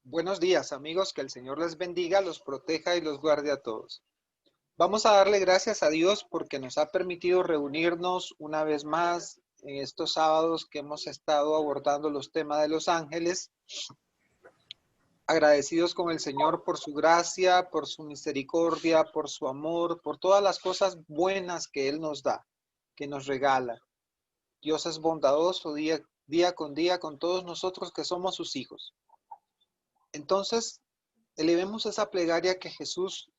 Buenos días, amigos, que el Señor les bendiga, los proteja y los guarde a todos. Vamos a darle gracias a Dios porque nos ha permitido reunirnos una vez más en estos sábados que hemos estado abordando los temas de los ángeles. Agradecidos con el Señor por su gracia, por su misericordia, por su amor, por todas las cosas buenas que Él nos da, que nos regala. Dios es bondadoso día con día con todos nosotros que somos sus hijos. Entonces, elevemos esa plegaria que Jesús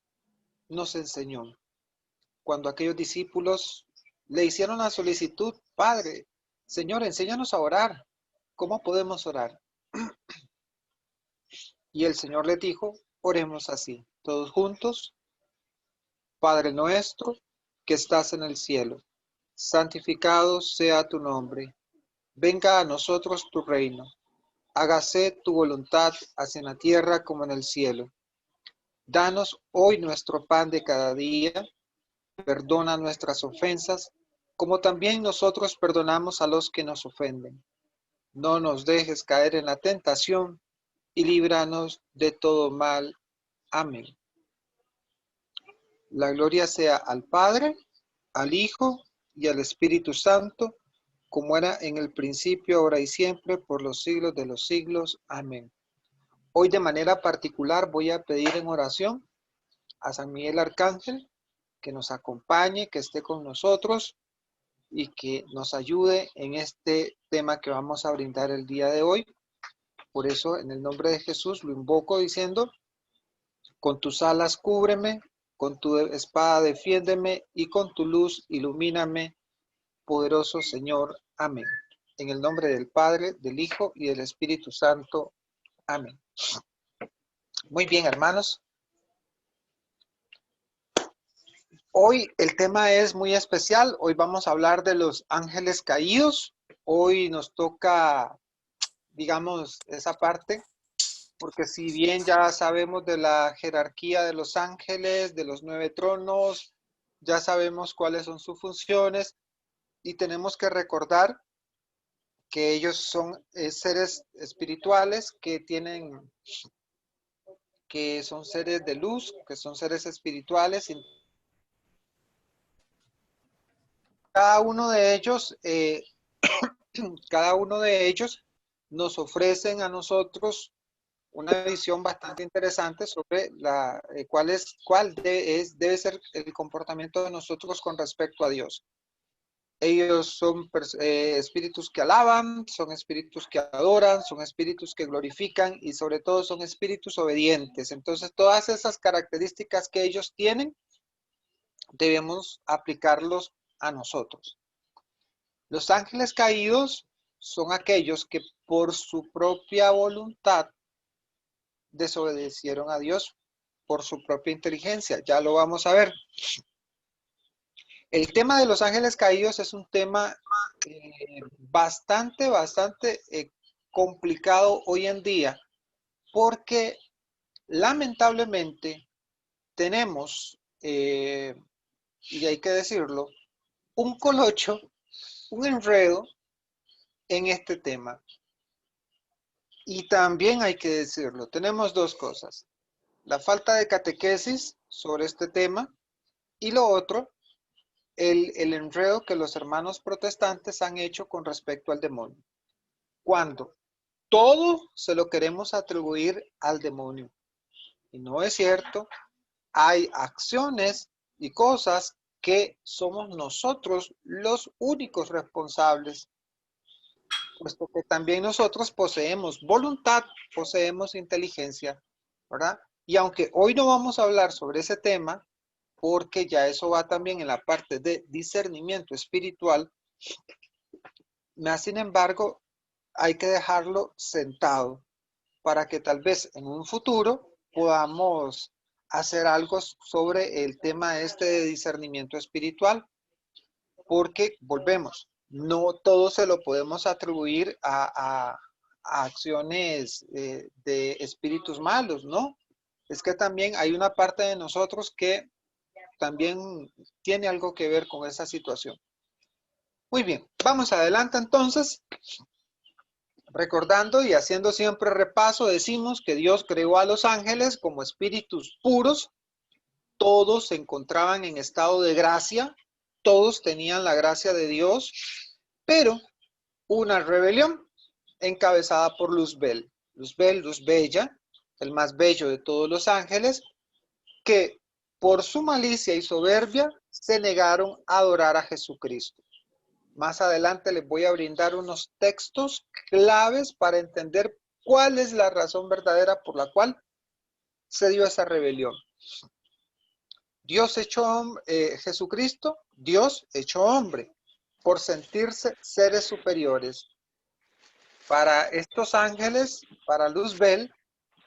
nos enseñó cuando aquellos discípulos le hicieron la solicitud: Padre, Señor, enséñanos a orar. ¿Cómo podemos orar? Y el Señor les dijo: oremos así, todos juntos. Padre nuestro que estás en el cielo, santificado sea tu nombre. Venga a nosotros tu reino. Hágase tu voluntad, así en la tierra como en el cielo. Danos hoy nuestro pan de cada día. Perdona nuestras ofensas, como también nosotros perdonamos a los que nos ofenden. No nos dejes caer en la tentación y líbranos de todo mal. Amén. La gloria sea al Padre, al Hijo y al Espíritu Santo, como era en el principio, ahora y siempre, por los siglos de los siglos. Amén. Hoy de manera particular voy a pedir en oración a San Miguel Arcángel que nos acompañe, que esté con nosotros y que nos ayude en este tema que vamos a brindar el día de hoy. Por eso, en el nombre de Jesús, lo invoco diciendo: con tus alas cúbreme, con tu espada defiéndeme y con tu luz ilumíname, poderoso Señor. Amén. En el nombre del Padre, del Hijo y del Espíritu Santo. Amén. Muy bien, hermanos. Hoy el tema es muy especial. Hoy vamos a hablar de los ángeles caídos. Hoy nos toca, digamos, esa parte, porque si bien ya sabemos de la jerarquía de los ángeles, de los 9 tronos, ya sabemos cuáles son sus funciones y tenemos que recordar que ellos son seres espirituales que son seres de luz, que son seres espirituales. Y cada uno de ellos, cada uno de ellos nos ofrecen a nosotros una visión bastante interesante sobre debe ser el comportamiento de nosotros con respecto a Dios. Ellos son espíritus que alaban, son espíritus que adoran, son espíritus que glorifican y sobre todo son espíritus obedientes. Entonces, todas esas características que ellos tienen, debemos aplicarlos a nosotros. Los ángeles caídos son aquellos que por su propia voluntad desobedecieron a Dios, por su propia inteligencia. Ya lo vamos a ver. El tema de los ángeles caídos es un tema bastante complicado hoy en día, porque lamentablemente tenemos, y hay que decirlo, un colocho, un enredo en este tema. Y también hay que decirlo, tenemos dos cosas: la falta de catequesis sobre este tema y lo otro, el enredo que los hermanos protestantes han hecho con respecto al demonio. Cuando todo se lo queremos atribuir al demonio. Y no es cierto. Hay acciones y cosas que somos nosotros los únicos responsables, puesto que también nosotros poseemos voluntad, poseemos inteligencia, ¿verdad? Y aunque hoy no vamos a hablar sobre ese tema, porque ya eso va también en la parte de discernimiento espiritual, más sin embargo, hay que dejarlo sentado para que tal vez en un futuro podamos hacer algo sobre el tema este de discernimiento espiritual, porque volvemos, no todo se lo podemos atribuir a acciones de espíritus malos, ¿no? Es que también hay una parte de nosotros que también tiene algo que ver con esa situación. Muy bien, vamos adelante entonces. Recordando y haciendo siempre repaso, decimos que Dios creó a los ángeles como espíritus puros. Todos se encontraban en estado de gracia, todos tenían la gracia de Dios, pero una rebelión encabezada por Luzbel. Luzbel, Luz Bella, el más bello de todos los ángeles, que por su malicia y soberbia se negaron a adorar a Jesucristo. Más adelante les voy a brindar unos textos claves para entender cuál es la razón verdadera por la cual se dio esa rebelión. Jesucristo, Dios hecho hombre, por sentirse seres superiores. Para estos ángeles, para Luzbel,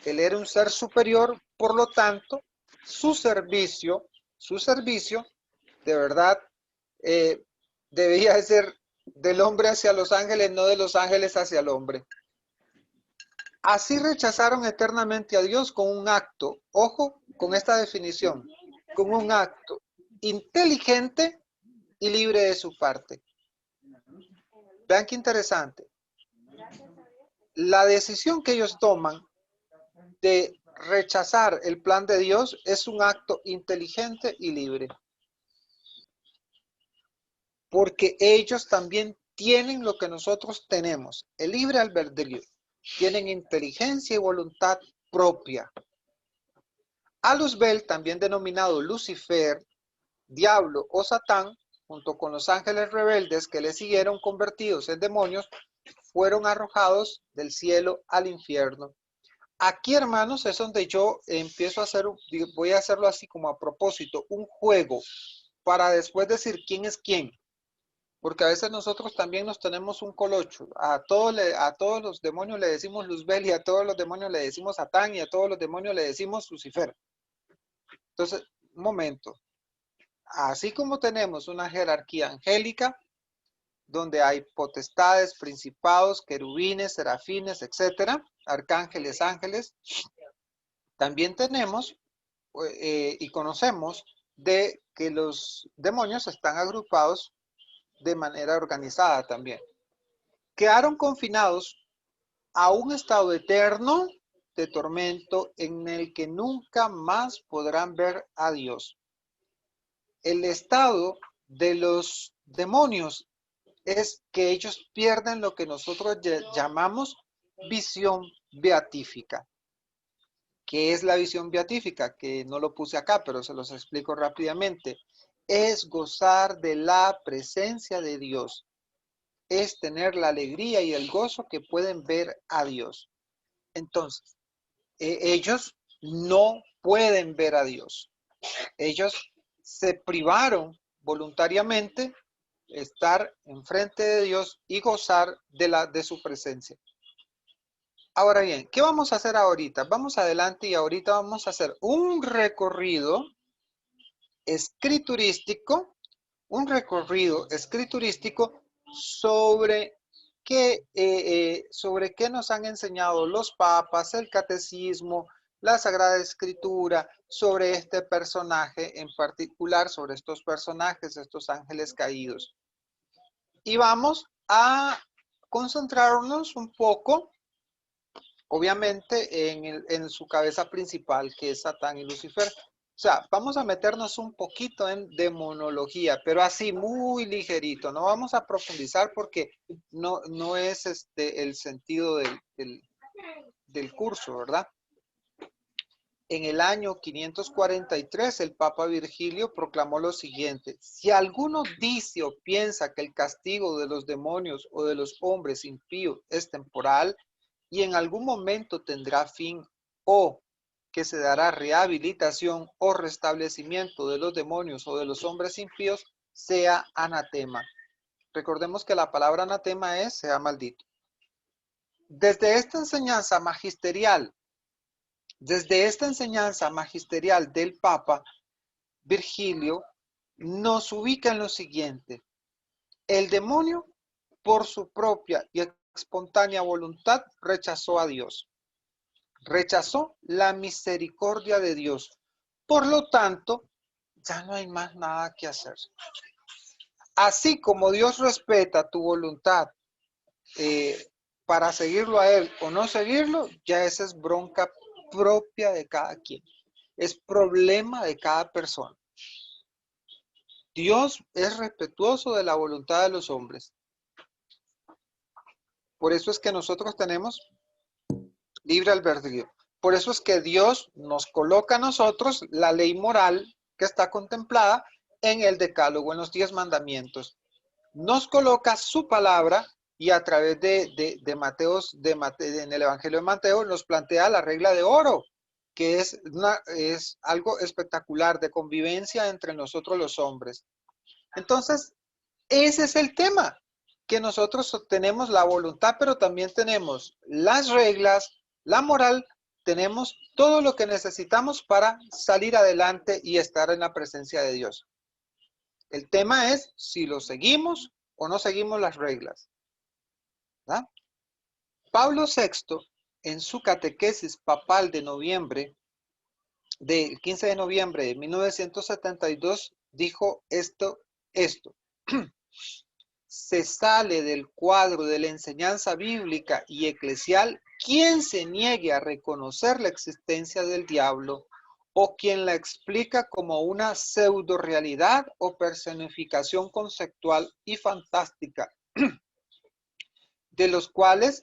él era un ser superior, por lo tanto, su servicio, de verdad, eh, debía ser del hombre hacia los ángeles, no de los ángeles hacia el hombre. Así rechazaron eternamente a Dios con un acto, ojo con esta definición, con un acto inteligente y libre de su parte. Vean qué interesante. La decisión que ellos toman de rechazar el plan de Dios es un acto inteligente y libre. Porque ellos también tienen lo que nosotros tenemos, el libre albedrío. Tienen inteligencia y voluntad propia. A Luzbel, también denominado Lucifer, diablo o Satán, junto con los ángeles rebeldes que le siguieron convertidos en demonios, fueron arrojados del cielo al infierno. Aquí, hermanos, es donde yo empiezo a hacer, voy a hacerlo así como a propósito, un juego para después decir quién es quién. Porque a veces nosotros también nos tenemos un colocho. A todos los demonios le decimos Luzbel y a todos los demonios le decimos Satán y a todos los demonios le decimos Lucifer. Entonces, un momento. Así como tenemos una jerarquía angélica, donde hay potestades, principados, querubines, serafines, etcétera, arcángeles, ángeles, también tenemos y conocemos de que los demonios están agrupados de manera organizada también. Quedaron confinados a un estado eterno de tormento en el que nunca más podrán ver a Dios. El estado de los demonios es que ellos pierden lo que nosotros llamamos visión beatífica. ¿Qué es la visión beatífica? Que no lo puse acá, pero se los explico rápidamente. Es gozar de la presencia de Dios. Es tener la alegría y el gozo que pueden ver a Dios. Entonces, ellos no pueden ver a Dios. Ellos se privaron voluntariamente de estar enfrente de Dios y gozar de su presencia. Ahora bien, ¿qué vamos a hacer ahorita? Vamos adelante y ahorita vamos a hacer un recorrido escriturístico, sobre sobre qué nos han enseñado los papas, el catecismo, la Sagrada Escritura, sobre este personaje en particular, sobre estos personajes, estos ángeles caídos. Y vamos a concentrarnos un poco, obviamente, en su cabeza principal, que es Satán y Lucifer. O sea, vamos a meternos un poquito en demonología, pero así muy ligerito. No vamos a profundizar porque no es el sentido del curso, ¿verdad? En el año 543, el Papa Virgilio proclamó lo siguiente: si alguno dice o piensa que el castigo de los demonios o de los hombres impíos es temporal y en algún momento tendrá fin, o que se dará rehabilitación o restablecimiento de los demonios o de los hombres impíos, sea anatema. Recordemos que la palabra anatema es sea maldito. Desde esta enseñanza magisterial del Papa Virgilio, nos ubica en lo siguiente: el demonio, por su propia y espontánea voluntad, rechazó a Dios. Rechazó la misericordia de Dios. Por lo tanto, ya no hay más nada que hacer. Así como Dios respeta tu voluntad para seguirlo a él o no seguirlo, ya esa es bronca propia de cada quien. Es problema de cada persona. Dios es respetuoso de la voluntad de los hombres. Por eso es que nosotros tenemos libre albedrío. Por eso es que Dios nos coloca a nosotros la ley moral que está contemplada en el Decálogo, en los 10 mandamientos. Nos coloca su palabra y a través de Mateos, en el Evangelio de Mateo nos plantea la regla de oro, que es algo espectacular de convivencia entre nosotros los hombres. Entonces, ese es el tema, que nosotros tenemos la voluntad, pero también tenemos las reglas, la moral, tenemos todo lo que necesitamos para salir adelante y estar en la presencia de Dios. El tema es si lo seguimos o no seguimos las reglas. ¿Verdad? Pablo VI, en su catequesis papal de noviembre, del 15 de noviembre de 1972, dijo esto. Se sale del cuadro de la enseñanza bíblica y eclesial quien se niegue a reconocer la existencia del diablo o quien la explica como una pseudo realidad o personificación conceptual y fantástica, de los cuales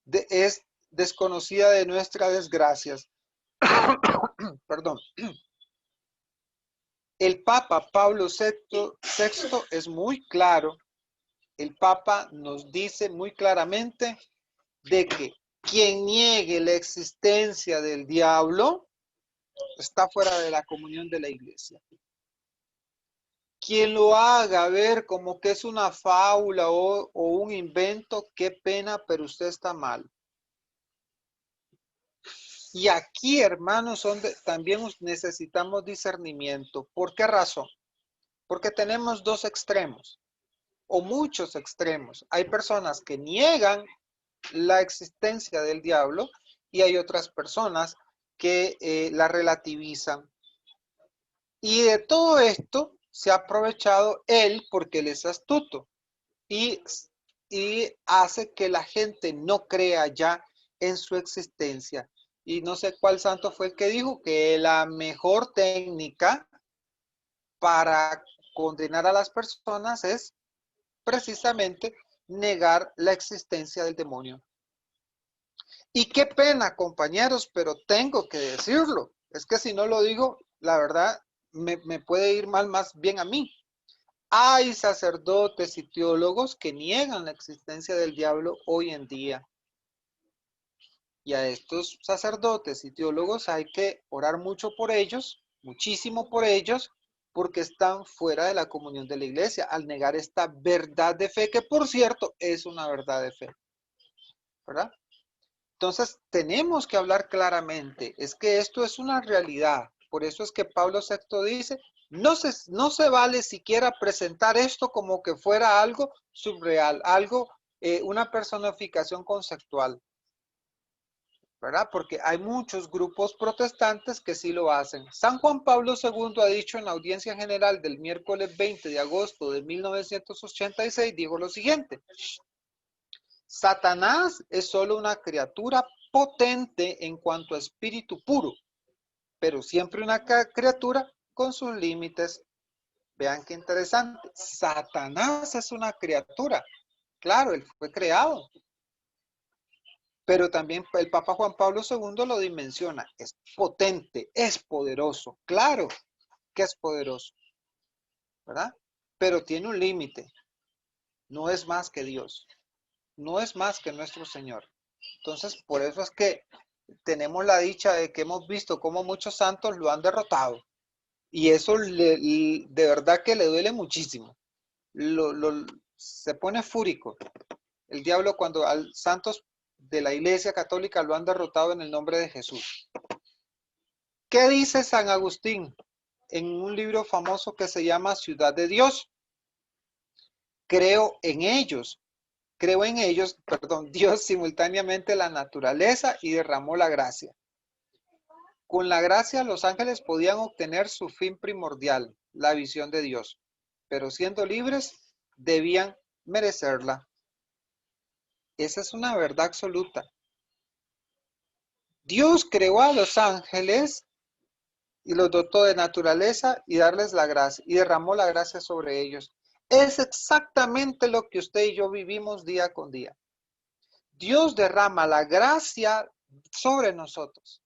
es desconocida de nuestras desgracias. Perdón. El Papa Pablo VI es muy claro. El Papa nos dice muy claramente de que quien niegue la existencia del diablo está fuera de la comunión de la iglesia. Quien lo haga ver como que es una fábula o un invento, qué pena, pero usted está mal. Y aquí, hermanos, también necesitamos discernimiento. ¿Por qué razón? Porque tenemos dos extremos o muchos extremos. Hay personas que niegan la existencia del diablo y hay otras personas que la relativizan. Y de todo esto se ha aprovechado él porque él es astuto y, y hace que la gente no crea ya en su existencia. Y no sé cuál santo fue el que dijo que la mejor técnica para condenar a las personas es precisamente negar la existencia del demonio. Y qué pena, compañeros, pero tengo que decirlo. Es que si no lo digo, la verdad, me puede ir mal más bien a mí. Hay sacerdotes y teólogos que niegan la existencia del diablo hoy en día. Y a estos sacerdotes y teólogos hay que orar mucho por ellos, muchísimo por ellos, porque están fuera de la comunión de la iglesia al negar esta verdad de fe, que por cierto es una verdad de fe. ¿Verdad? Entonces, tenemos que hablar claramente. Es que esto es una realidad. Por eso es que Pablo VI dice, no se vale siquiera presentar esto como que fuera algo subreal, algo, una personificación conceptual. ¿Verdad? Porque hay muchos grupos protestantes que sí lo hacen. San Juan Pablo II ha dicho en la audiencia general del miércoles 20 de agosto de 1986, dijo lo siguiente: Satanás es solo una criatura potente en cuanto a espíritu puro, pero siempre una criatura con sus límites. Vean qué interesante. Satanás es una criatura. Claro, él fue creado. Pero también el Papa Juan Pablo II lo dimensiona. Es potente, es poderoso. Claro que es poderoso, ¿verdad? Pero tiene un límite. No es más que Dios. No es más que nuestro Señor. Entonces, por eso es que tenemos la dicha de que hemos visto cómo muchos santos lo han derrotado. Y eso de verdad que le duele muchísimo. Se pone fúrico el diablo cuando a santos de la Iglesia Católica lo han derrotado en el nombre de Jesús. ¿Qué dice San Agustín en un libro famoso que se llama Ciudad de Dios? Creo en ellos, Dios simultáneamente la naturaleza y derramó la gracia. Con la gracia los ángeles podían obtener su fin primordial, la visión de Dios, pero siendo libres debían merecerla. Esa es una verdad absoluta. Dios creó a los ángeles y los dotó de naturaleza y darles la gracia, y derramó la gracia sobre ellos. Es exactamente lo que usted y yo vivimos día con día. Dios derrama la gracia sobre nosotros,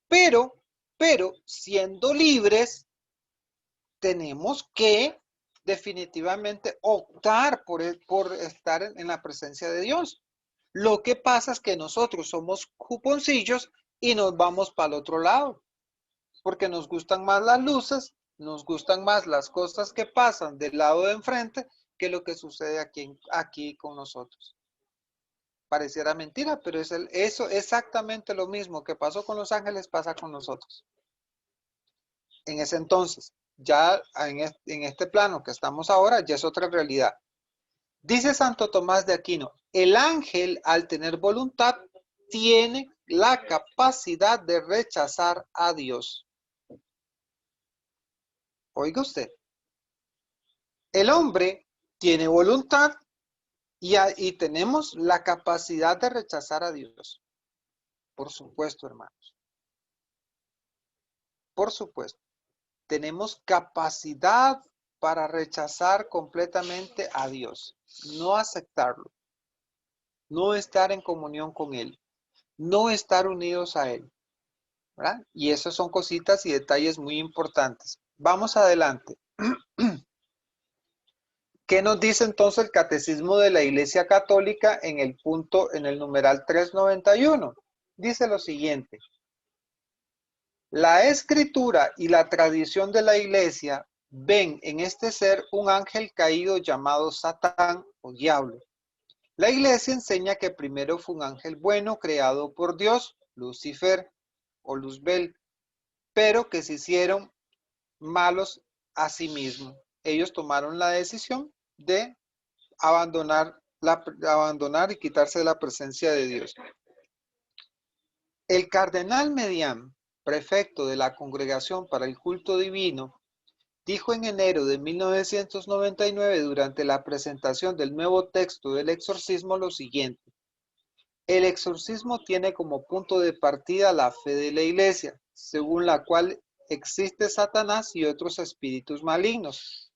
pero siendo libres, tenemos que definitivamente optar por estar en la presencia de Dios. Lo que pasa es que nosotros somos cuponcillos y nos vamos para el otro lado, porque nos gustan más las luces, nos gustan más las cosas que pasan del lado de enfrente que lo que sucede aquí con nosotros. Pareciera mentira, pero eso exactamente lo mismo que pasó con los ángeles pasa con nosotros. En ese entonces, ya en este plano que estamos ahora, ya es otra realidad. Dice Santo Tomás de Aquino, el ángel al tener voluntad tiene la capacidad de rechazar a Dios. Oiga usted, el hombre tiene voluntad y tenemos la capacidad de rechazar a Dios. Por supuesto, hermanos. Por supuesto. Tenemos capacidad para rechazar completamente a Dios, no aceptarlo, no estar en comunión con Él, no estar unidos a Él, ¿verdad? Y esas son cositas y detalles muy importantes. Vamos adelante. ¿Qué nos dice entonces el Catecismo de la Iglesia Católica en el numeral 391? Dice lo siguiente. La Escritura y la tradición de la Iglesia ven en este ser un ángel caído llamado Satán o diablo. La Iglesia enseña que primero fue un ángel bueno creado por Dios, Lucifer o Luzbel, pero que se hicieron malos a sí mismos. Ellos tomaron la decisión de abandonar y quitarse de la presencia de Dios. El cardenal Medián, prefecto de la Congregación para el Culto Divino, dijo en enero de 1999 durante la presentación del nuevo texto del exorcismo lo siguiente. El exorcismo tiene como punto de partida la fe de la Iglesia, según la cual existe Satanás y otros espíritus malignos.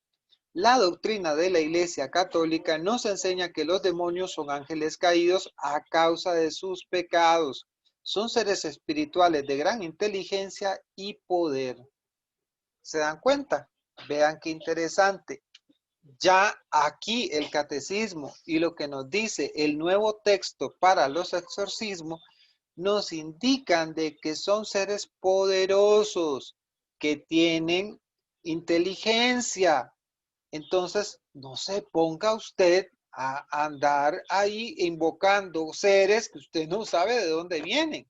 La doctrina de la Iglesia Católica nos enseña que los demonios son ángeles caídos a causa de sus pecados. Son seres espirituales de gran inteligencia y poder. ¿Se dan cuenta? Vean qué interesante. Ya aquí el catecismo y lo que nos dice el nuevo texto para los exorcismos nos indican de que son seres poderosos que tienen inteligencia. Entonces, no se ponga usted a andar ahí invocando seres que usted no sabe de dónde vienen.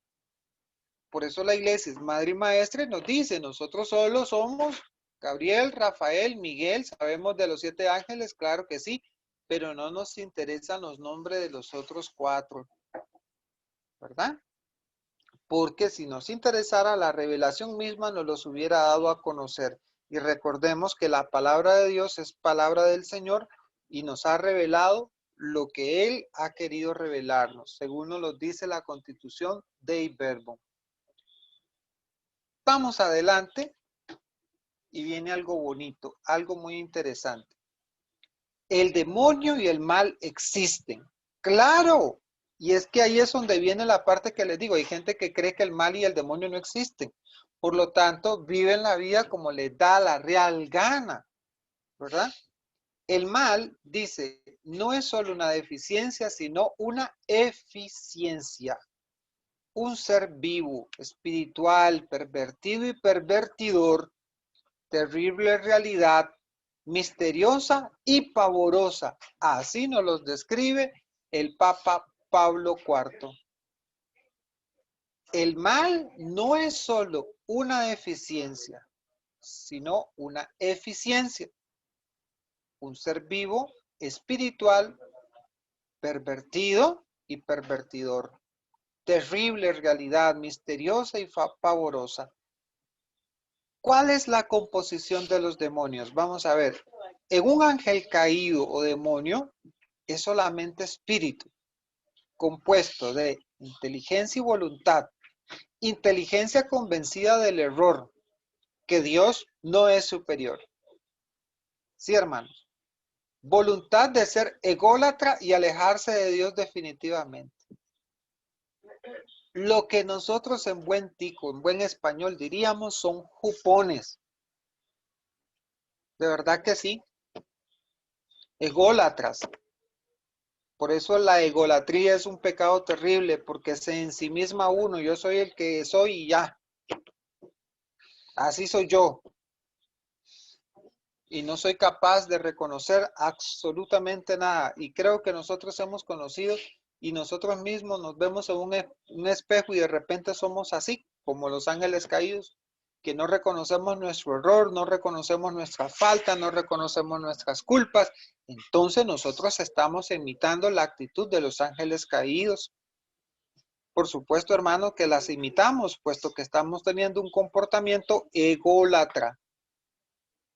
Por eso la iglesia es madre y maestra y nos dice, nosotros solo somos Gabriel, Rafael, Miguel, sabemos de los 7 ángeles, claro que sí, pero no nos interesan los nombres de los otros 4, ¿verdad? Porque si nos interesara, la revelación misma nos los hubiera dado a conocer. Y recordemos que la palabra de Dios es palabra del Señor y nos ha revelado lo que Él ha querido revelarnos, según nos lo dice la Constitución Dei Verbum. Vamos adelante y viene algo bonito, algo muy interesante. El demonio y el mal existen. ¡Claro! Y es que ahí es donde viene la parte que les digo. Hay gente que cree que el mal y el demonio no existen. Por lo tanto, viven la vida como les da la real gana, ¿verdad? El mal, dice, no es solo una deficiencia, sino una eficiencia. Un ser vivo, espiritual, pervertido y pervertidor, terrible realidad, misteriosa y pavorosa. Así nos los describe el Papa Pablo IV. El mal no es solo una deficiencia, sino una eficiencia. Un ser vivo, espiritual, pervertido y pervertidor. Terrible realidad, misteriosa y pavorosa. ¿Cuál es la composición de los demonios? Vamos a ver. En un ángel caído o demonio es solamente espíritu, compuesto de inteligencia y voluntad. Inteligencia convencida del error, que Dios no es superior. Sí, hermanos. Voluntad de ser ególatra y alejarse de Dios definitivamente. Lo que nosotros en buen tico, en buen español diríamos son jupones. De verdad que sí. Ególatras. Por eso la egolatría es un pecado terrible, porque se ensimisma uno. Yo soy el que soy y ya. Así soy yo. Y no soy capaz de reconocer absolutamente nada. Y creo que nosotros hemos conocido y nosotros mismos nos vemos en un espejo y de repente somos así, como los ángeles caídos, que no reconocemos nuestro error, no reconocemos nuestra falta, no reconocemos nuestras culpas. Entonces nosotros estamos imitando la actitud de los ángeles caídos. Por supuesto, hermano, que las imitamos, puesto que estamos teniendo un comportamiento ególatra.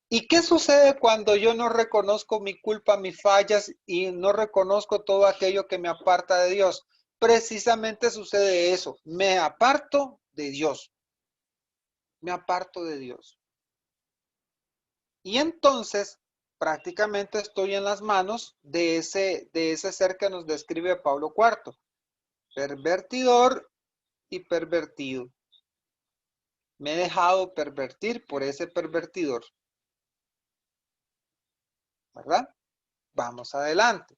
¿Y qué sucede cuando yo no reconozco mi culpa, mis fallas y no reconozco todo aquello que me aparta de Dios? Precisamente sucede eso, me aparto de Dios, me aparto de Dios. Y entonces prácticamente estoy en las manos de ese ser que nos describe Pablo IV, pervertidor y pervertido. Me he dejado pervertir por ese pervertidor, ¿verdad? Vamos adelante.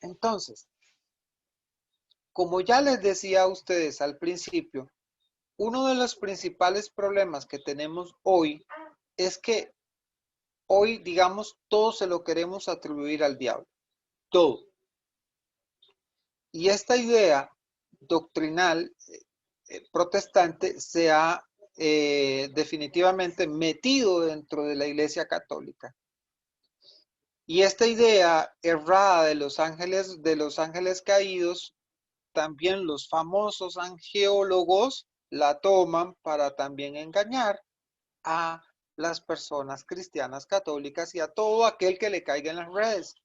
Entonces, como ya les decía a ustedes al principio, uno de los principales problemas que tenemos hoy es que hoy, digamos, todo se lo queremos atribuir al diablo. Todo. Y esta idea doctrinal protestante se ha definitivamente metido dentro de la Iglesia Católica. Y esta idea errada de los ángeles caídos, también los famosos angeólogos la toman para también engañar a las personas cristianas católicas y a todo aquel que le caiga en las redes.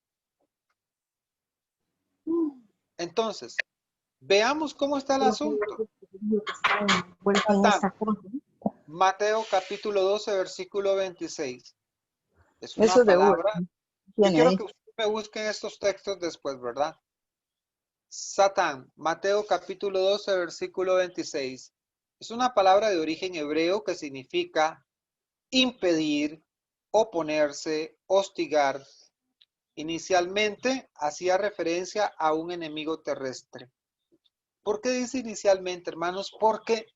Entonces, veamos cómo está el asunto. Satán, Mateo capítulo 12, versículo 26. Es una Eso de Uber. palabra. Yo Tiene quiero ahí. que ustedes me busquen estos textos después, ¿verdad? Satán, Mateo capítulo 12, versículo 26. Es una palabra de origen hebreo que significa impedir, oponerse, hostigar. Inicialmente hacía referencia a un enemigo terrestre. ¿Por qué dice inicialmente, hermanos? Porque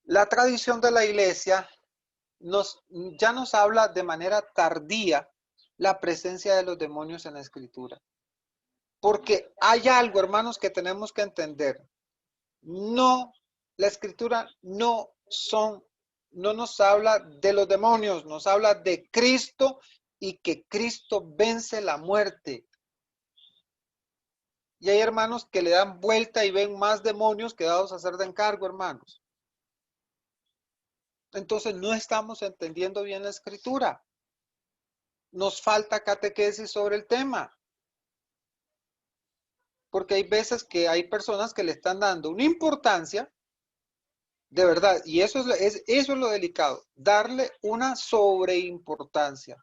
la tradición de la iglesia ya nos habla de manera tardía la presencia de los demonios en la escritura. Porque hay algo, hermanos, que tenemos que entender. No, la escritura no nos habla de los demonios, nos habla de Cristo y que Cristo vence la muerte. Y hay hermanos que le dan vuelta y ven más demonios que dados a hacer de encargo, hermanos. Entonces no estamos entendiendo bien la escritura. Nos falta catequesis sobre el tema. Porque hay veces que hay personas que le están dando una importancia, de verdad, y eso es lo delicado, darle una sobreimportancia.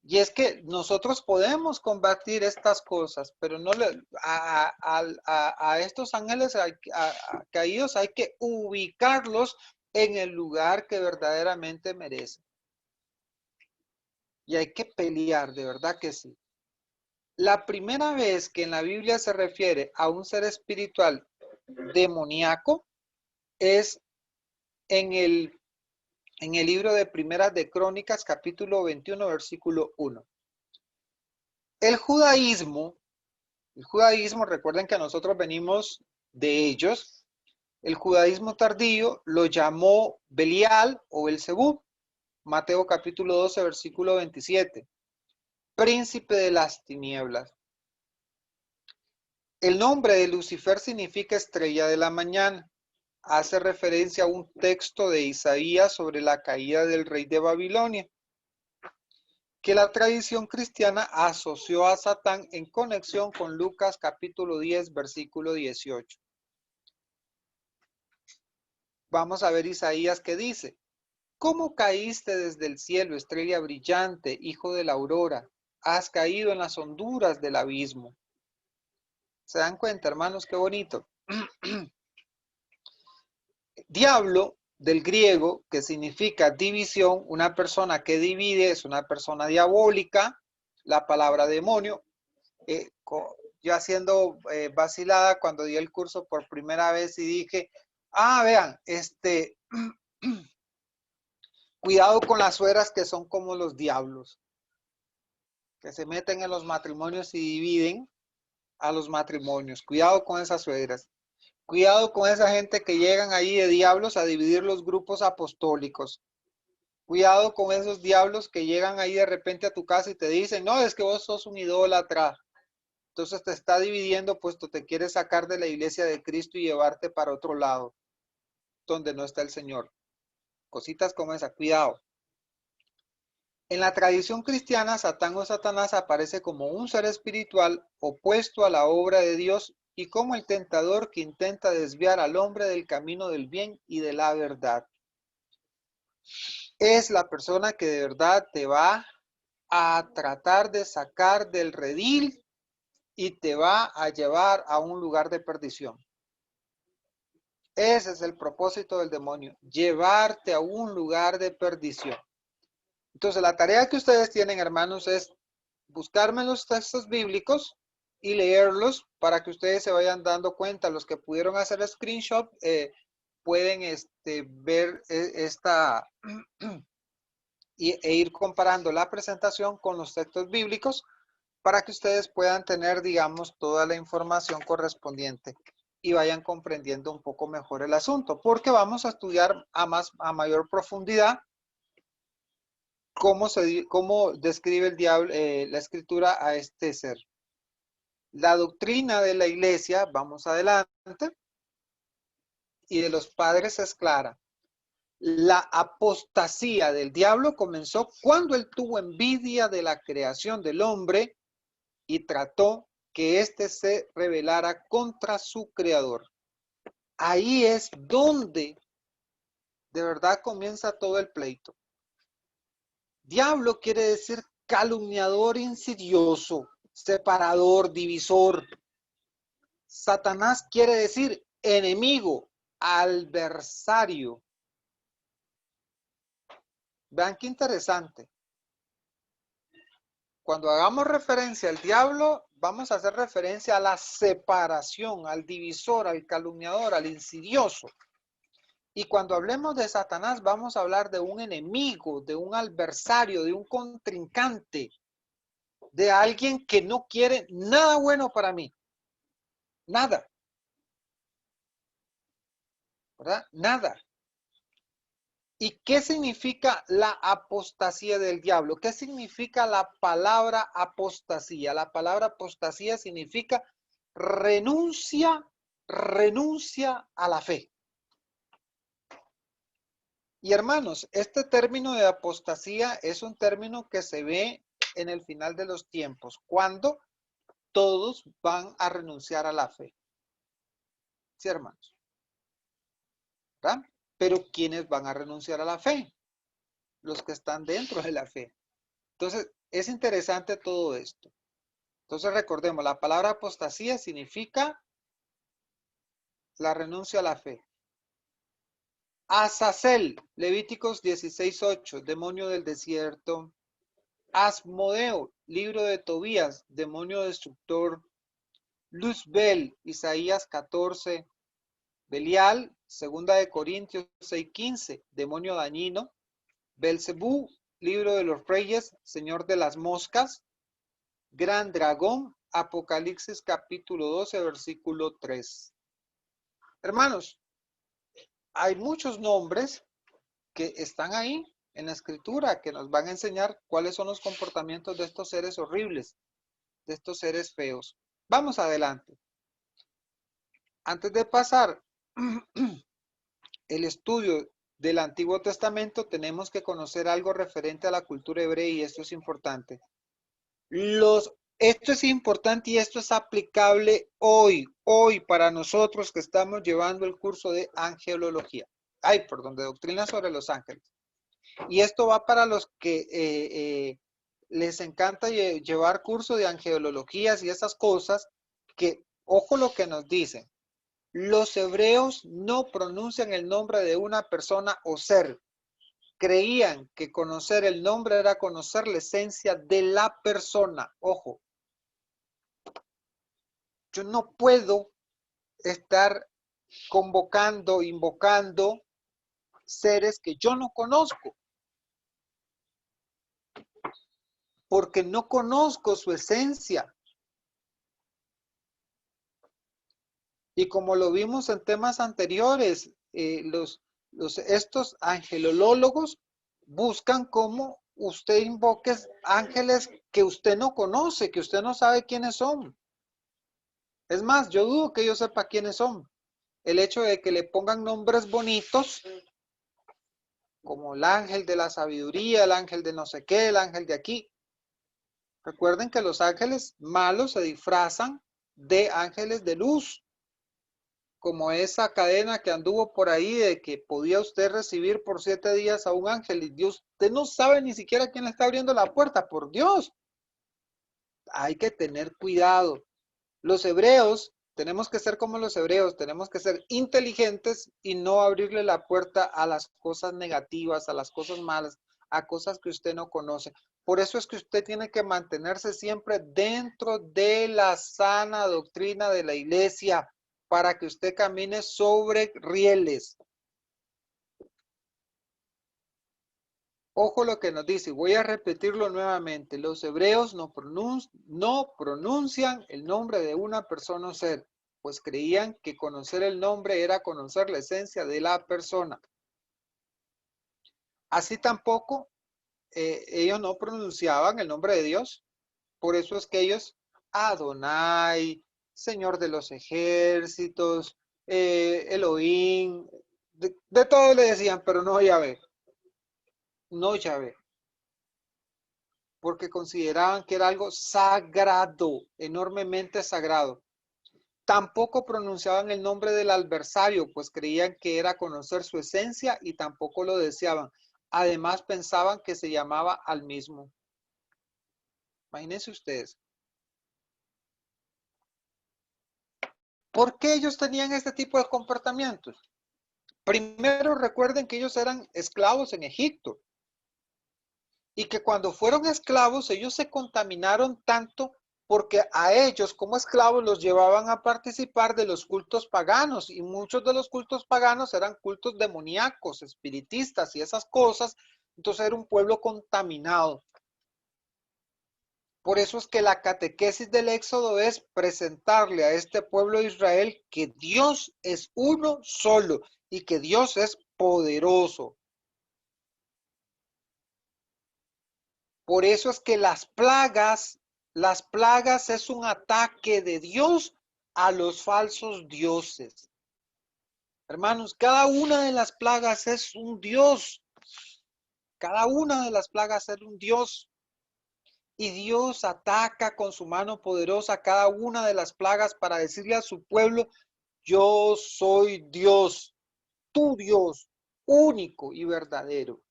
Y es que nosotros podemos combatir estas cosas, pero no a estos ángeles caídos hay que ubicarlos en el lugar que verdaderamente merecen. Y hay que pelear, de verdad que sí. La primera vez que en la Biblia se refiere a un ser espiritual demoníaco es en el libro de Primeras de Crónicas, capítulo 21, versículo 1. El judaísmo, recuerden que nosotros venimos de ellos, el judaísmo tardío lo llamó Belial o Belzebú, Mateo capítulo 12, versículo 27, príncipe de las tinieblas. El nombre de Lucifer significa estrella de la mañana. Hace referencia a un texto de Isaías sobre la caída del rey de Babilonia, que la tradición cristiana asoció a Satán en conexión con Lucas capítulo 10, versículo 18. Vamos a ver Isaías que dice: ¿Cómo caíste desde el cielo, estrella brillante, hijo de la aurora? Has caído en las honduras del abismo. ¿Se dan cuenta, hermanos? Qué bonito. Diablo, del griego, que significa división, una persona que divide es una persona diabólica. La palabra demonio, yo haciendo vacilada cuando di el curso por primera vez y dije, vean, cuidado con las suegras que son como los diablos, que se meten en los matrimonios y dividen a los matrimonios. Cuidado con esas suegras. Cuidado con esa gente que llegan ahí de diablos a dividir los grupos apostólicos. Cuidado con esos diablos que llegan ahí de repente a tu casa y te dicen, no, es que vos sos un idólatra. Entonces te está dividiendo, puesto te quiere sacar de la iglesia de Cristo y llevarte para otro lado, donde no está el Señor. Cositas como esa, cuidado. En la tradición cristiana, Satán o Satanás aparece como un ser espiritual opuesto a la obra de Dios y como el tentador que intenta desviar al hombre del camino del bien y de la verdad. Es la persona que de verdad te va a tratar de sacar del redil y te va a llevar a un lugar de perdición. Ese es el propósito del demonio, llevarte a un lugar de perdición. Entonces, la tarea que ustedes tienen, hermanos, es buscarme los textos bíblicos y leerlos para que ustedes se vayan dando cuenta. Los que pudieron hacer screenshot pueden ver esta e ir comparando la presentación con los textos bíblicos para que ustedes puedan tener, digamos, toda la información correspondiente y vayan comprendiendo un poco mejor el asunto, porque vamos a estudiar a mayor profundidad cómo describe el diablo, la escritura a este ser. La doctrina de la iglesia, vamos adelante, y de los padres es clara. La apostasía del diablo comenzó cuando él tuvo envidia de la creación del hombre y trató que éste se rebelara contra su creador. Ahí es donde de verdad comienza todo el pleito. Diablo quiere decir calumniador insidioso, separador, divisor. Satanás quiere decir enemigo, adversario. Vean qué interesante. Cuando hagamos referencia al diablo, vamos a hacer referencia a la separación, al divisor, al calumniador, al insidioso. Y cuando hablemos de Satanás, vamos a hablar de un enemigo, de un adversario, de un contrincante, de alguien que no quiere nada bueno para mí. Nada. ¿Verdad? Nada. ¿Y qué significa la apostasía del diablo? ¿Qué significa la palabra apostasía? La palabra apostasía significa renuncia a la fe. Y hermanos, este término de apostasía es un término que se ve en el final de los tiempos, cuando todos van a renunciar a la fe. ¿Sí, hermanos? ¿Verdad? Pero ¿quiénes van a renunciar a la fe? Los que están dentro de la fe. Entonces, es interesante todo esto. Entonces, recordemos, la palabra apostasía significa la renuncia a la fe. Azazel, Levíticos 16:8, demonio del desierto. Asmodeo, libro de Tobías, demonio destructor. Luzbel, Isaías 14. Belial, segunda de Corintios 6:15, demonio dañino. Belcebú, libro de los reyes, señor de las moscas. Gran dragón, Apocalipsis capítulo 12, versículo 3. Hermanos, hay muchos nombres que están ahí en la escritura que nos van a enseñar cuáles son los comportamientos de estos seres horribles, de estos seres feos. Vamos adelante. Antes de pasar el estudio del Antiguo Testamento, tenemos que conocer algo referente a la cultura hebrea y esto es importante. Esto es importante y esto es aplicable hoy para nosotros que estamos llevando el curso de angelología. De doctrina sobre los ángeles. Y esto va para los que les encanta llevar curso de angelologías y esas cosas, que, ojo lo que nos dicen. Los hebreos no pronuncian el nombre de una persona o ser. Creían que conocer el nombre era conocer la esencia de la persona. Ojo, yo no puedo estar invocando seres que yo no conozco, porque no conozco su esencia. Y como lo vimos en temas anteriores, estos angelolólogos buscan cómo usted invoque ángeles que usted no conoce, que usted no sabe quiénes son. Es más, yo dudo que yo sepa quiénes son. El hecho de que le pongan nombres bonitos, como el ángel de la sabiduría, el ángel de no sé qué, el ángel de aquí. Recuerden que los ángeles malos se disfrazan de ángeles de luz, como esa cadena que anduvo por ahí de que podía usted recibir por 7 días a un ángel y Dios, usted no sabe ni siquiera quién le está abriendo la puerta, por Dios. Hay que tener cuidado. Los hebreos, tenemos que ser como los hebreos, tenemos que ser inteligentes y no abrirle la puerta a las cosas negativas, a las cosas malas, a cosas que usted no conoce. Por eso es que usted tiene que mantenerse siempre dentro de la sana doctrina de la iglesia para que usted camine sobre rieles. Ojo lo que nos dice, voy a repetirlo nuevamente. Los hebreos no pronuncian el nombre de una persona o ser, pues creían que conocer el nombre era conocer la esencia de la persona. Así tampoco ellos no pronunciaban el nombre de Dios. Por eso es que ellos, Adonai, Señor de los ejércitos, Elohim, de todo le decían, pero no Yahvé. No Yahvé. Porque consideraban que era algo sagrado, enormemente sagrado. Tampoco pronunciaban el nombre del adversario, pues creían que era conocer su esencia y tampoco lo deseaban. Además pensaban que se llamaba al mismo. Imagínense ustedes. ¿Por qué ellos tenían este tipo de comportamientos? Primero recuerden que ellos eran esclavos en Egipto y que cuando fueron esclavos ellos se contaminaron tanto porque a ellos como esclavos los llevaban a participar de los cultos paganos y muchos de los cultos paganos eran cultos demoníacos, espiritistas y esas cosas. Entonces era un pueblo contaminado. Por eso es que la catequesis del Éxodo es presentarle a este pueblo de Israel que Dios es uno solo y que Dios es poderoso. Por eso es que las plagas es un ataque de Dios a los falsos dioses. Hermanos, cada una de las plagas es un Dios. Cada una de las plagas es un Dios. Y Dios ataca con su mano poderosa cada una de las plagas para decirle a su pueblo, yo soy Dios, tu Dios, único y verdadero.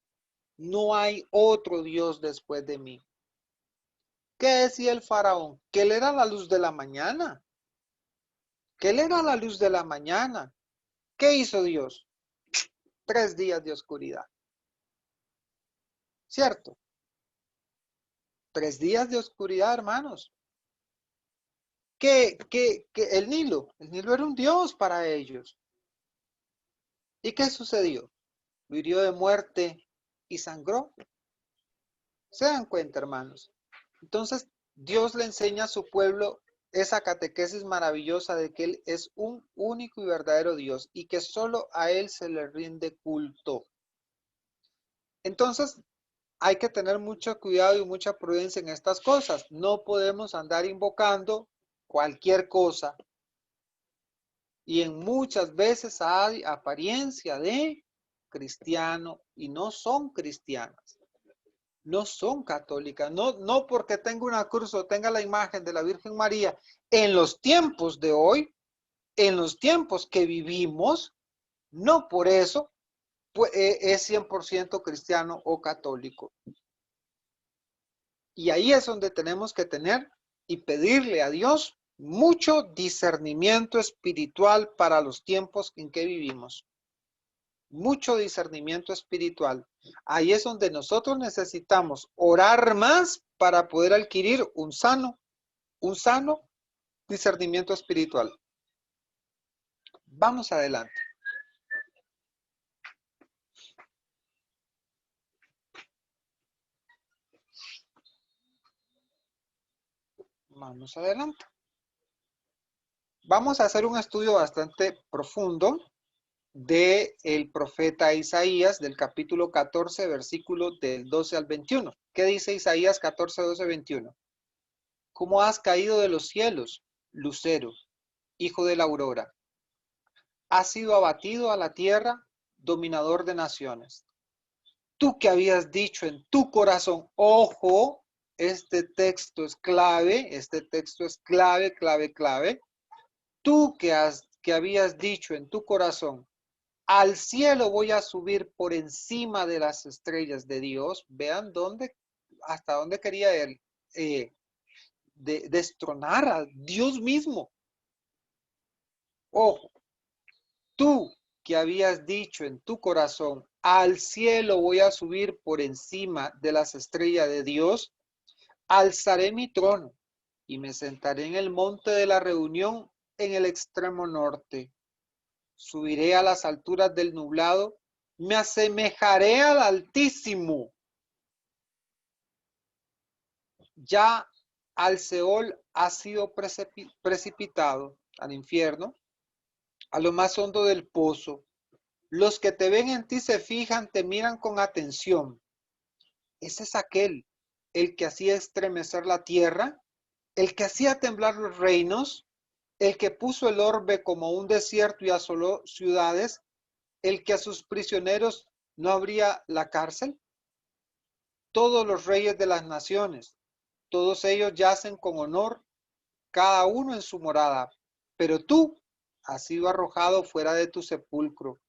No hay otro Dios después de mí. ¿Qué decía el faraón? Que él era la luz de la mañana. Que él era la luz de la mañana. ¿Qué hizo Dios? 3 días de oscuridad. ¿Cierto? 3 días de oscuridad, hermanos. Que el Nilo era un Dios para ellos. ¿Y qué sucedió? Lo hirió de muerte y sangró. ¿Se dan cuenta, hermanos? Entonces, Dios le enseña a su pueblo esa catequesis maravillosa de que Él es un único y verdadero Dios y que solo a Él se le rinde culto. Entonces, hay que tener mucho cuidado y mucha prudencia en estas cosas. No podemos andar invocando cualquier cosa. y en muchas veces hay apariencia de cristiano y no son cristianas, no son católicas, no porque tenga una cruz o tenga la imagen de la Virgen María. En los tiempos de hoy, en los tiempos que vivimos, no por eso pues, es 100% cristiano o católico. Y ahí es donde tenemos que tener y pedirle a Dios mucho discernimiento espiritual para los tiempos en que vivimos. Mucho discernimiento espiritual. Ahí es donde nosotros necesitamos orar más para poder adquirir un sano discernimiento espiritual. Vamos adelante. Vamos adelante. Vamos a hacer un estudio bastante profundo del profeta Isaías, del capítulo 14, versículo del 12 al 21. ¿Qué dice Isaías 14, 12, 21? ¿Cómo has caído de los cielos, lucero, hijo de la aurora? Has sido abatido a la tierra, dominador de naciones. Tú que habías dicho en tu corazón, ojo, este texto es clave, clave. Tú que habías dicho en tu corazón, al cielo voy a subir por encima de las estrellas de Dios. Vean hasta dónde quería él destronar a Dios mismo. Ojo, tú que habías dicho en tu corazón, al cielo voy a subir por encima de las estrellas de Dios, alzaré mi trono y me sentaré en el monte de la reunión en el extremo norte. Subiré a las alturas del nublado, me asemejaré al Altísimo. Ya al Seol ha sido precipitado, al infierno, a lo más hondo del pozo. Los que te ven en ti se fijan, te miran con atención. Ese es aquel, el que hacía estremecer la tierra, el que hacía temblar los reinos, el que puso el orbe como un desierto y asoló ciudades, el que a sus prisioneros no abría la cárcel. Todos los reyes de las naciones, todos ellos yacen con honor, cada uno en su morada, pero tú has sido arrojado fuera de tu sepulcro,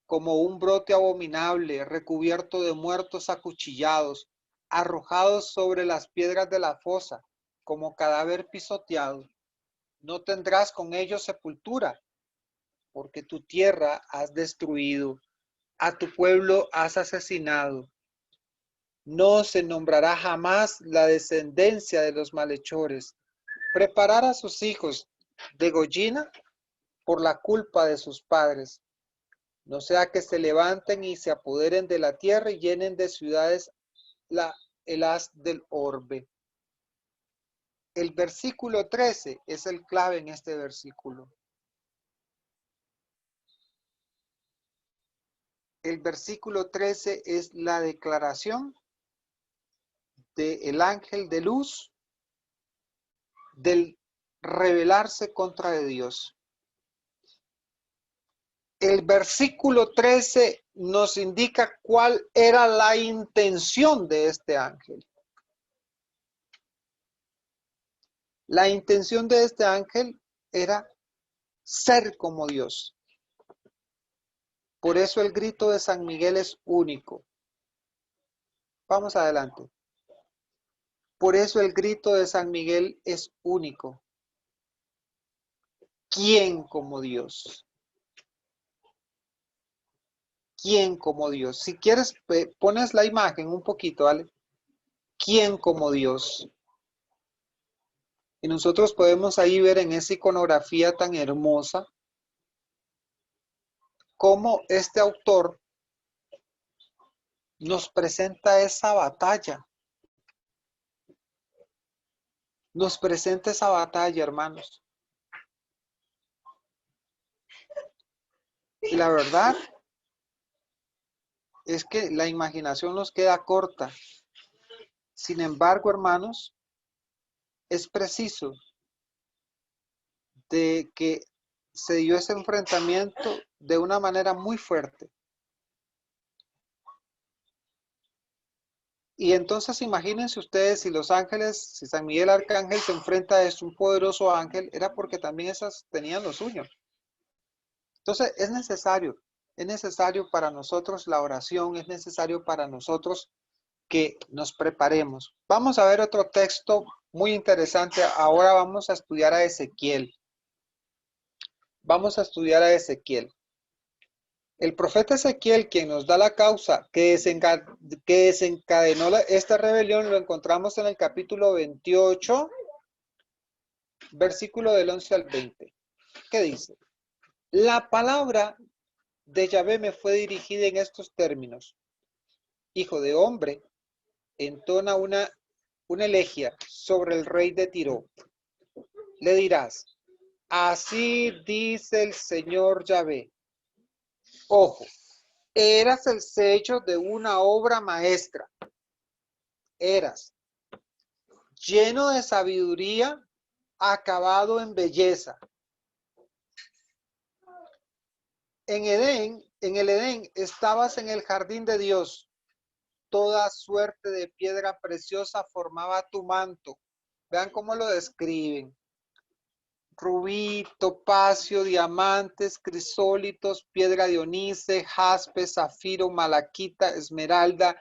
como un brote abominable, recubierto de muertos acuchillados, arrojados sobre las piedras de la fosa, como cadáver pisoteado. No tendrás con ellos sepultura, porque tu tierra has destruido, a tu pueblo has asesinado. No se nombrará jamás la descendencia de los malhechores. Preparar a sus hijos de gollina por la culpa de sus padres. No sea que se levanten y se apoderen de la tierra y llenen de ciudades el haz del orbe. El versículo 13 es el clave en este versículo. El versículo 13 es la declaración del ángel de luz del rebelarse contra de Dios. El versículo 13 nos indica cuál era la intención de este ángel. La intención de este ángel era ser como Dios. Por eso el grito de San Miguel es único. Vamos adelante. Por eso el grito de San Miguel es único. ¿Quién como Dios? ¿Quién como Dios? Si quieres, pones la imagen un poquito, ¿vale? ¿Quién como Dios? Y nosotros podemos ahí ver en esa iconografía tan hermosa cómo este autor nos presenta esa batalla. Nos presenta esa batalla, hermanos. Y la verdad es que la imaginación nos queda corta. Sin embargo, hermanos, es preciso de que se dio ese enfrentamiento de una manera muy fuerte. Y entonces imagínense ustedes si los ángeles, si San Miguel Arcángel se enfrenta a un poderoso ángel, era porque también esas tenían lo suyo. Entonces es necesario para nosotros la oración, es necesario para nosotros que nos preparemos. Vamos a ver otro texto muy interesante. Ahora vamos a estudiar a Ezequiel. Vamos a estudiar a Ezequiel. El profeta Ezequiel, quien nos da la causa que desencadenó esta rebelión, lo encontramos en el capítulo 28, versículo del 11 al 20. ¿Qué dice? La palabra de Yahvé me fue dirigida en estos términos. Hijo de hombre, entona una elegía sobre el rey de Tiro. Le dirás, así dice el Señor Yahvé. Ojo, eras el sello de una obra maestra. Eras lleno de sabiduría, acabado en belleza. En el Edén estabas en el jardín de Dios. Toda suerte de piedra preciosa formaba tu manto. Vean cómo lo describen. Rubí, topacio, diamantes, crisólitos, piedra de onice, jaspe, zafiro, malaquita, esmeralda.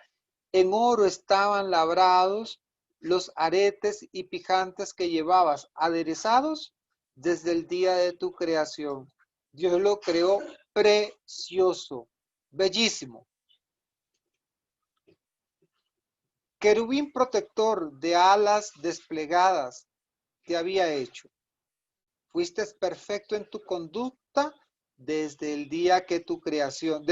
En oro estaban labrados los aretes y pijantes que llevabas, aderezados desde el día de tu creación. Dios lo creó precioso, bellísimo. Querubín protector de alas desplegadas te había hecho. Fuiste perfecto en tu conducta desde el día de tu creación,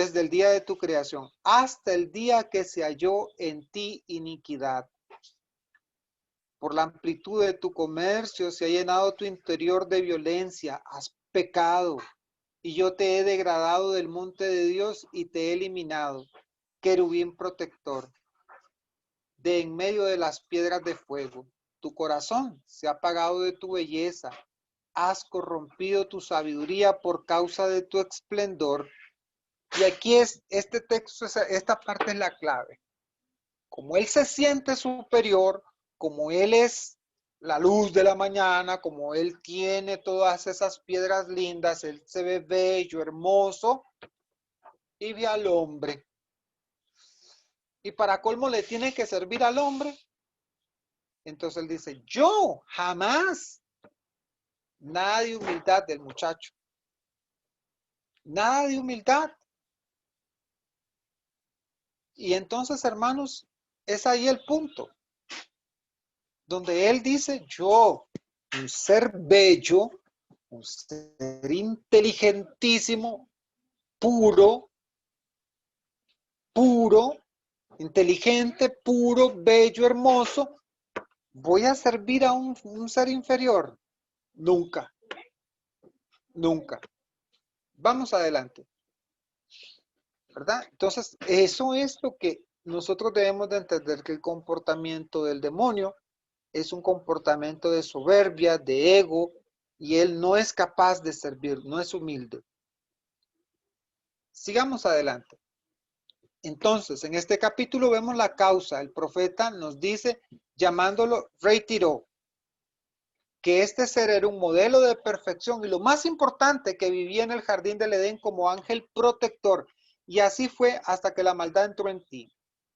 hasta el día que se halló en ti iniquidad. Por la amplitud de tu comercio se ha llenado tu interior de violencia, has pecado, y yo te he degradado del monte de Dios y te he eliminado, querubín protector, de en medio de las piedras de fuego. Tu corazón se ha apagado de tu belleza, has corrompido tu sabiduría por causa de tu esplendor. Y aquí es este texto, esta parte es la clave. Como él se siente superior, como él es la luz de la mañana, como él tiene todas esas piedras lindas, él se ve bello, hermoso, y ve al hombre. Y para colmo le tiene que servir al hombre. Entonces él dice, yo jamás. Nada de humildad del muchacho. Nada de humildad. Y entonces, hermanos, es ahí el punto. Donde él dice, yo, un ser bello, un ser inteligentísimo, puro, inteligente, puro, bello, hermoso, ¿voy a servir a un ser inferior? Nunca, nunca. Vamos adelante, ¿verdad? Entonces, eso es lo que nosotros debemos de entender, que el comportamiento del demonio es un comportamiento de soberbia, de ego, y él no es capaz de servir, no es humilde. Sigamos adelante. Entonces, en este capítulo vemos la causa. El profeta nos dice, llamándolo Rey Tiro, que este ser era un modelo de perfección y lo más importante, que vivía en el jardín del Edén como ángel protector. Y así fue hasta que la maldad entró en ti,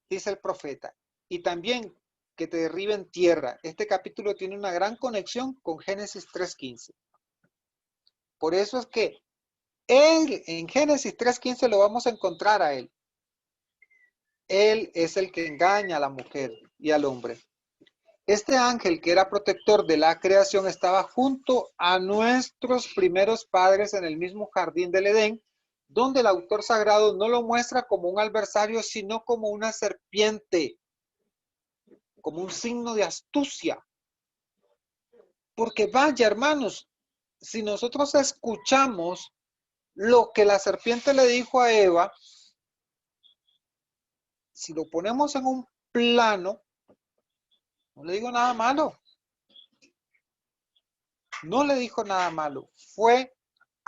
dice el profeta. Y también que te derribe en tierra. Este capítulo tiene una gran conexión con Génesis 3:15. Por eso es que él, en Génesis 3:15 lo vamos a encontrar a él. Él es el que engaña a la mujer y al hombre. Este ángel que era protector de la creación estaba junto a nuestros primeros padres en el mismo jardín del Edén, donde el autor sagrado no lo muestra como un adversario, sino como una serpiente, como un signo de astucia. Porque vaya, hermanos, si nosotros escuchamos lo que la serpiente le dijo a Eva, si lo ponemos en un plano, no le digo nada malo. No le dijo nada malo. Fue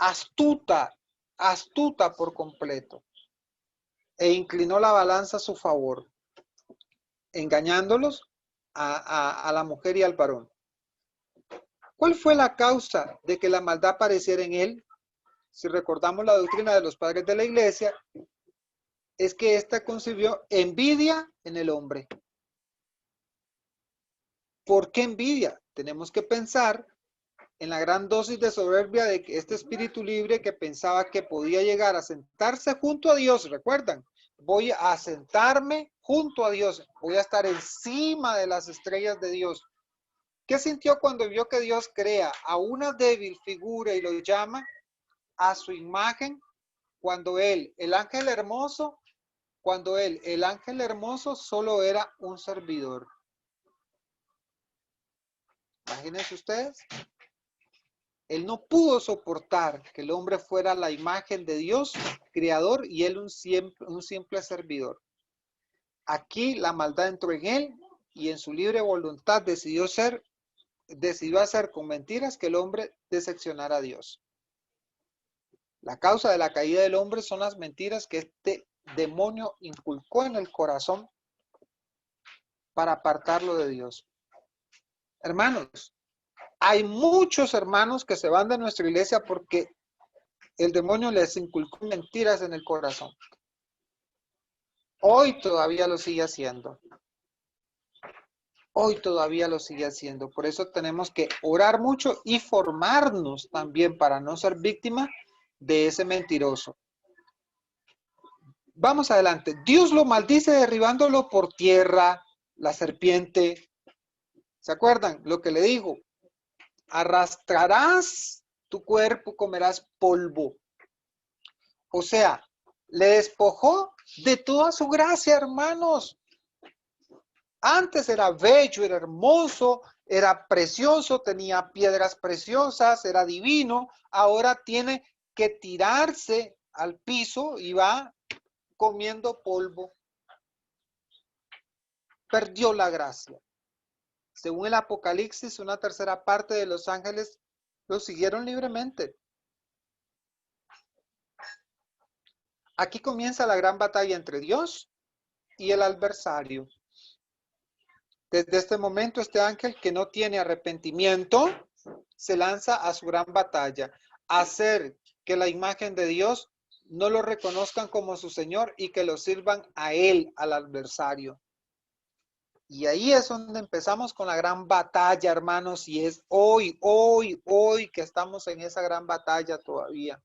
astuta, astuta por completo, e inclinó la balanza a su favor, engañándolos a la mujer y al varón. ¿Cuál fue la causa de que la maldad apareciera en él? Si recordamos la doctrina de los padres de la iglesia, es que ésta concibió envidia en el hombre. ¿Por qué envidia? Tenemos que pensar en la gran dosis de soberbia de que este espíritu libre que pensaba que podía llegar a sentarse junto a Dios, ¿recuerdan? Voy a sentarme junto a Dios, voy a estar encima de las estrellas de Dios. ¿Qué sintió cuando vio que Dios crea a una débil figura y lo llama a su imagen? Cuando él, el ángel hermoso, solo era un servidor. Imagínense ustedes. Él no pudo soportar que el hombre fuera la imagen de Dios, creador, y él un simple servidor. Aquí la maldad entró en él y en su libre voluntad decidió hacer con mentiras que el hombre decepcionara a Dios. La causa de la caída del hombre son las mentiras que este demonio inculcó en el corazón para apartarlo de Dios. Hermanos, hay muchos hermanos que se van de nuestra iglesia porque el demonio les inculcó mentiras en el corazón. Hoy todavía lo sigue haciendo. Hoy todavía lo sigue haciendo. Por eso tenemos que orar mucho y formarnos también para no ser víctima de ese mentiroso. Vamos adelante. Dios lo maldice derribándolo por tierra, la serpiente. ¿Se acuerdan lo que le dijo? Arrastrarás tu cuerpo, comerás polvo. O sea, le despojó de toda su gracia, hermanos. Antes era bello, era hermoso, era precioso, tenía piedras preciosas, era divino. Ahora tiene que tirarse al piso y va comiendo polvo. Perdió la gracia. Según el Apocalipsis, una tercera parte de los ángeles lo siguieron libremente. Aquí comienza la gran batalla entre Dios y el adversario. Desde este momento, este ángel que no tiene arrepentimiento se lanza a su gran batalla, a hacer que la imagen de Dios no lo reconozcan como su Señor y que lo sirvan a él, al adversario. Y ahí es donde empezamos con la gran batalla, hermanos, y es hoy que estamos en esa gran batalla todavía.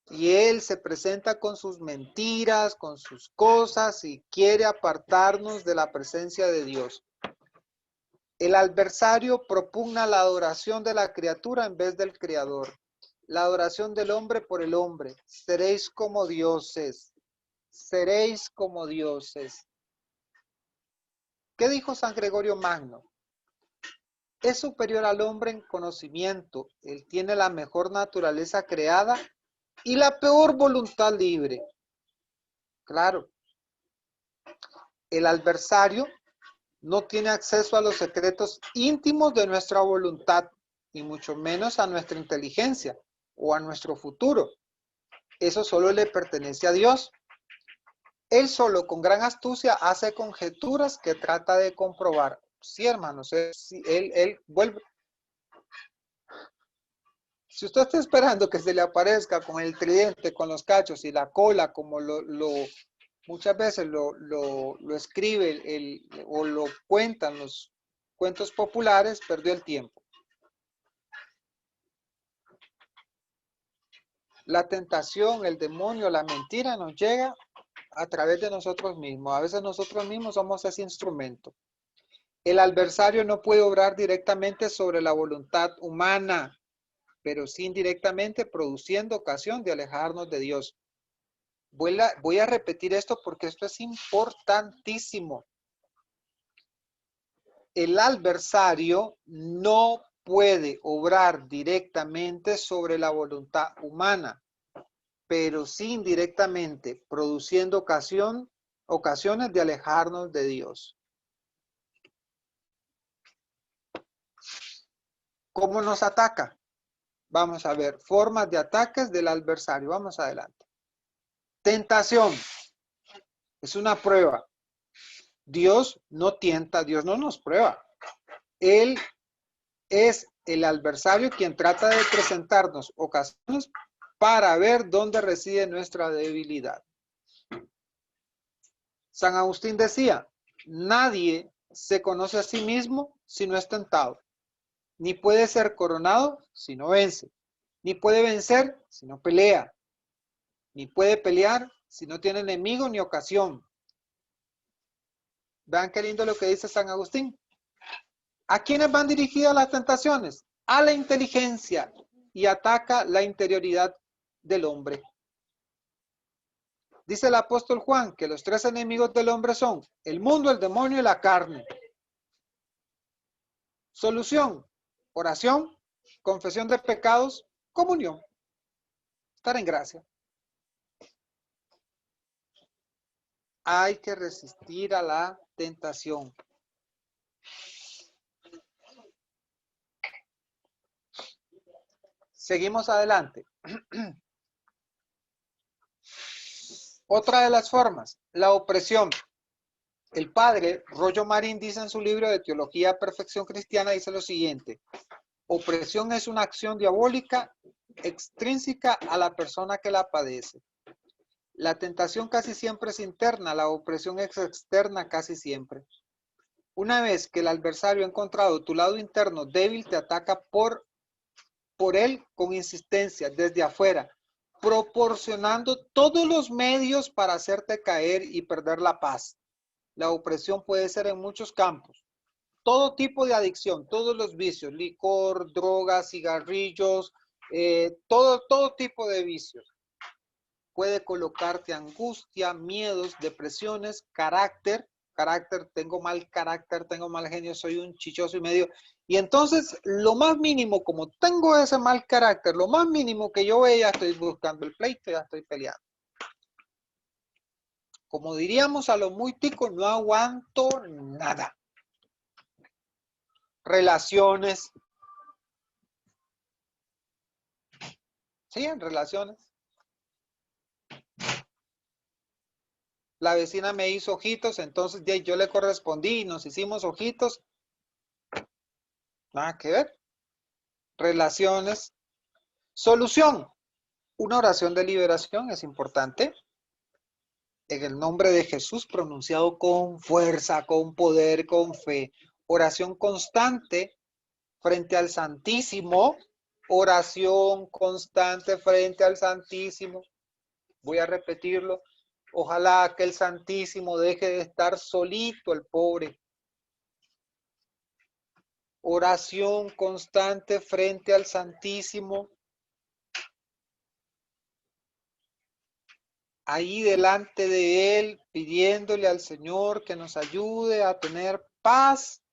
Y él se presenta con sus mentiras, con sus cosas y quiere apartarnos de la presencia de Dios. El adversario propugna la adoración de la criatura en vez del creador. La adoración del hombre por el hombre. Seréis como dioses. Seréis como dioses. ¿Qué dijo San Gregorio Magno? Es superior al hombre en conocimiento. Él tiene la mejor naturaleza creada y la peor voluntad libre. Claro. El adversario no tiene acceso a los secretos íntimos de nuestra voluntad, y mucho menos a nuestra inteligencia o a nuestro futuro. Eso solo le pertenece a Dios. Él solo con gran astucia hace conjeturas que trata de comprobar. Sí, hermanos, él vuelve. Si usted está esperando que se le aparezca con el tridente, con los cachos y la cola, como muchas veces lo escribe o lo cuentan los cuentos populares, perdió el tiempo. La tentación, el demonio, la mentira nos llega a través de nosotros mismos. A veces nosotros mismos somos ese instrumento. El adversario no puede obrar directamente sobre la voluntad humana, pero sí indirectamente produciendo ocasión de alejarnos de Dios. Voy a repetir esto porque esto es importantísimo. El adversario no puede obrar directamente sobre la voluntad humana, pero sí indirectamente, produciendo ocasiones de alejarnos de Dios. ¿Cómo nos ataca? Vamos a ver, formas de ataques del adversario. Vamos adelante. Tentación. Es una prueba. Dios no tienta, Dios no nos prueba. Él es el adversario quien trata de presentarnos ocasiones para ver dónde reside nuestra debilidad. San Agustín decía, nadie se conoce a sí mismo si no es tentado, ni puede ser coronado si no vence, ni puede vencer si no pelea, ni puede pelear si no tiene enemigo ni ocasión. Vean qué lindo lo que dice San Agustín. ¿A quiénes van dirigidas las tentaciones? A la inteligencia, y ataca la interioridad del hombre. Dice el apóstol Juan que los tres enemigos del hombre son el mundo, el demonio y la carne. Solución, oración, confesión de pecados, comunión. Estar en gracia. Hay que resistir a la tentación. Seguimos adelante. Otra de las formas, la opresión. El padre Rollo Marín dice en su libro de Teología Perfección Cristiana, dice lo siguiente: opresión es una acción diabólica extrínseca a la persona que la padece. La tentación casi siempre es interna, la opresión es externa casi siempre. Una vez que el adversario ha encontrado tu lado interno débil, te ataca por él con insistencia desde afuera, proporcionando todos los medios para hacerte caer y perder la paz. La opresión puede ser en muchos campos. Todo tipo de adicción, todos los vicios, licor, drogas, cigarrillos, todo tipo de vicios. Puede colocarte angustia, miedos, depresiones, carácter, tengo mal carácter, tengo mal genio, soy un chichoso y medio. Y entonces, lo más mínimo, como tengo ese mal carácter, lo más mínimo que yo vea, estoy buscando el pleito, ya estoy peleando. Como diríamos a lo muy tico, no aguanto nada. Relaciones. Sí, en relaciones. La vecina me hizo ojitos, entonces yo le correspondí y nos hicimos ojitos. Nada que ver. Relaciones. Solución. Una oración de liberación es importante. En el nombre de Jesús, pronunciado con fuerza, con poder, con fe. Oración constante frente al Santísimo. Oración constante frente al Santísimo. Voy a repetirlo. Ojalá que el Santísimo deje de estar solito, el pobre. Oración constante frente al Santísimo. Ahí delante de Él, pidiéndole al Señor que nos ayude a tener paz,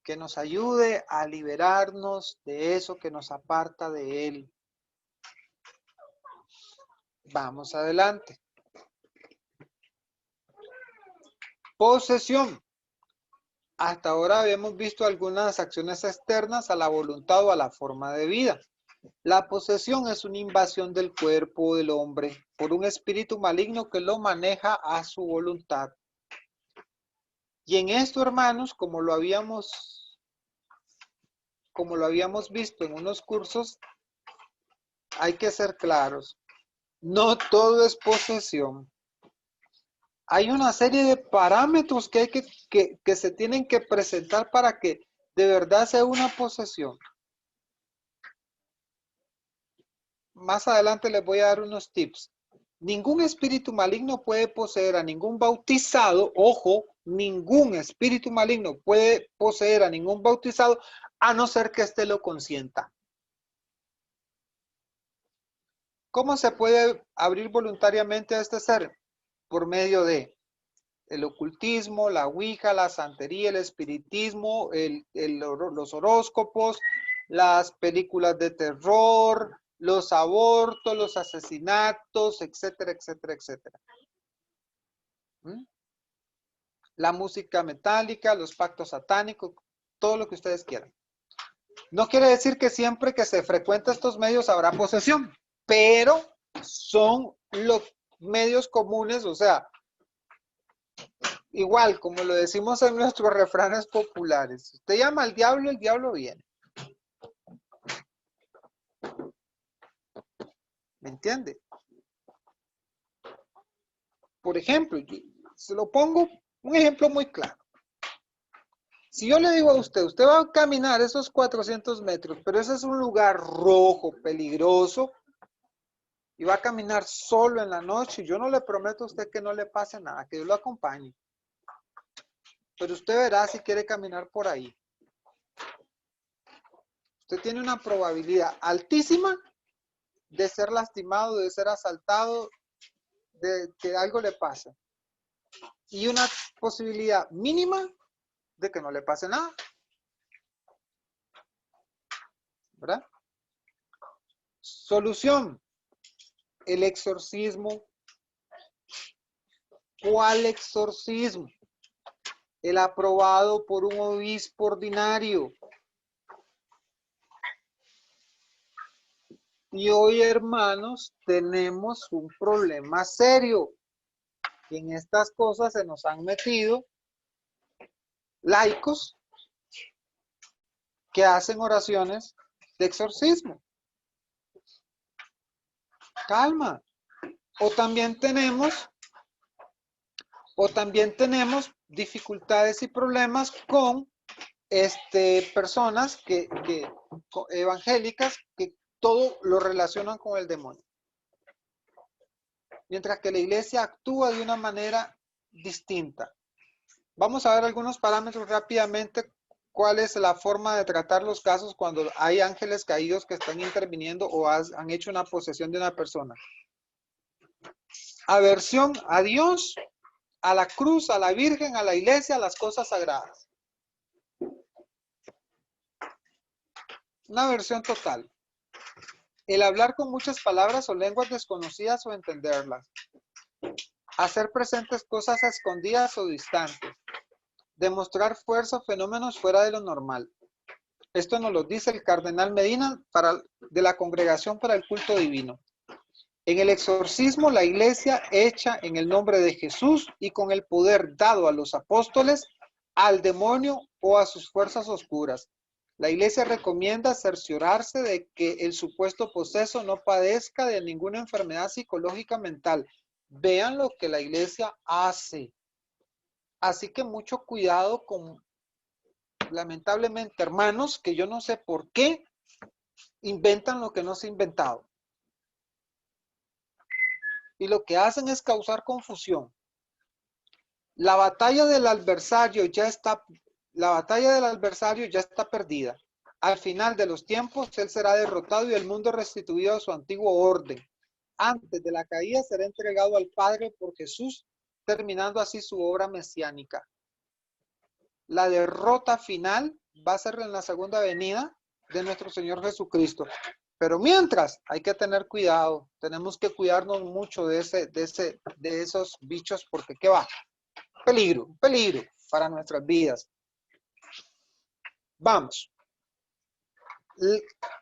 que nos ayude a liberarnos de eso que nos aparta de Él. Vamos adelante. Posesión. Hasta ahora habíamos visto algunas acciones externas a la voluntad o a la forma de vida. La posesión es una invasión del cuerpo del hombre por un espíritu maligno que lo maneja a su voluntad. Y en esto, hermanos, como lo habíamos visto en unos cursos, hay que ser claros. No todo es posesión. Hay una serie de parámetros que se tienen que presentar para que de verdad sea una posesión. Más adelante les voy a dar unos tips. Ningún espíritu maligno puede poseer a ningún bautizado. Ojo, ningún espíritu maligno puede poseer a ningún bautizado a no ser que éste lo consienta. ¿Cómo se puede abrir voluntariamente a este ser? Por medio de el ocultismo, la ouija, la santería, el espiritismo, los horóscopos, las películas de terror, los abortos, los asesinatos, etcétera, etcétera, etcétera. La música metálica, los pactos satánicos, todo lo que ustedes quieran. No quiere decir que siempre que se frecuenta estos medios habrá posesión, pero son los medios comunes, o sea, igual como lo decimos en nuestros refranes populares. Si usted llama al diablo, el diablo viene. ¿Me entiende? Por ejemplo, se lo pongo un ejemplo muy claro. Si yo le digo a usted, usted va a caminar esos 400 metros, pero ese es un lugar rojo, peligroso, y va a caminar solo en la noche, yo no le prometo a usted que no le pase nada, que yo lo acompañe. Pero usted verá si quiere caminar por ahí. Usted tiene una probabilidad altísima de ser lastimado, de ser asaltado, de que algo le pase. Y una posibilidad mínima de que no le pase nada. ¿Verdad? Solución. El exorcismo. ¿Cuál exorcismo? El aprobado por un obispo ordinario. Y hoy, hermanos, tenemos un problema serio. Y en estas cosas se nos han metido laicos que hacen oraciones de exorcismo. Calma. O también tenemos dificultades y problemas con personas evangélicas que todo lo relacionan con el demonio. Mientras que la iglesia actúa de una manera distinta. Vamos a ver algunos parámetros rápidamente. ¿Cuál es la forma de tratar los casos cuando hay ángeles caídos que están interviniendo o han hecho una posesión de una persona? Aversión a Dios, a la cruz, a la Virgen, a la iglesia, a las cosas sagradas. Una aversión total. El hablar con muchas palabras o lenguas desconocidas o entenderlas. Hacer presentes cosas escondidas o distantes. Demostrar fuerza o fenómenos fuera de lo normal. Esto nos lo dice el cardenal Medina de la Congregación para el Culto Divino. En el exorcismo, la iglesia echa en el nombre de Jesús y con el poder dado a los apóstoles al demonio o a sus fuerzas oscuras. La iglesia recomienda cerciorarse de que el supuesto poseso no padezca de ninguna enfermedad psicológica mental. Vean lo que la iglesia hace. Así que mucho cuidado con, lamentablemente, hermanos, que yo no sé por qué inventan lo que no se ha inventado. Y lo que hacen es causar confusión. La batalla del adversario ya está perdida. Al final de los tiempos, él será derrotado y el mundo restituido a su antiguo orden. Antes de la caída será entregado al Padre por Jesús, terminando así su obra mesiánica. La derrota final va a ser en la segunda venida de nuestro Señor Jesucristo. Pero mientras, hay que tener cuidado. Tenemos que cuidarnos mucho de esos bichos porque ¿qué va? Peligro para nuestras vidas. Vamos.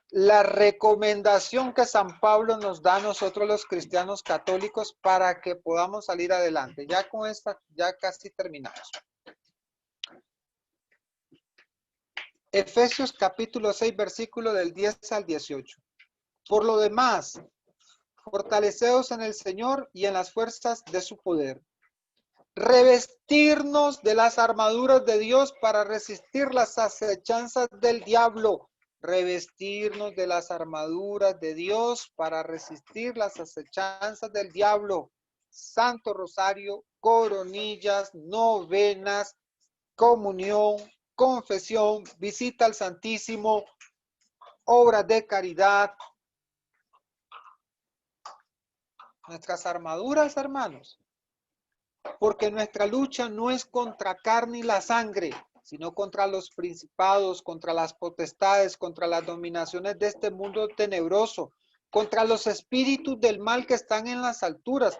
La recomendación que San Pablo nos da a nosotros los cristianos católicos para que podamos salir adelante. Ya con esta, ya casi terminamos. Efesios capítulo 6, versículo del 10 al 18. Por lo demás, fortaleceos en el Señor y en las fuerzas de su poder. Revestirnos de las armaduras de Dios para resistir las acechanzas del diablo. Revestirnos de las armaduras de Dios para resistir las acechanzas del diablo. Santo Rosario, coronillas, novenas, comunión, confesión, visita al Santísimo, obras de caridad. Nuestras armaduras, hermanos. Porque nuestra lucha no es contra carne y la sangre, sino contra los principados, contra las potestades, contra las dominaciones de este mundo tenebroso, contra los espíritus del mal que están en las alturas.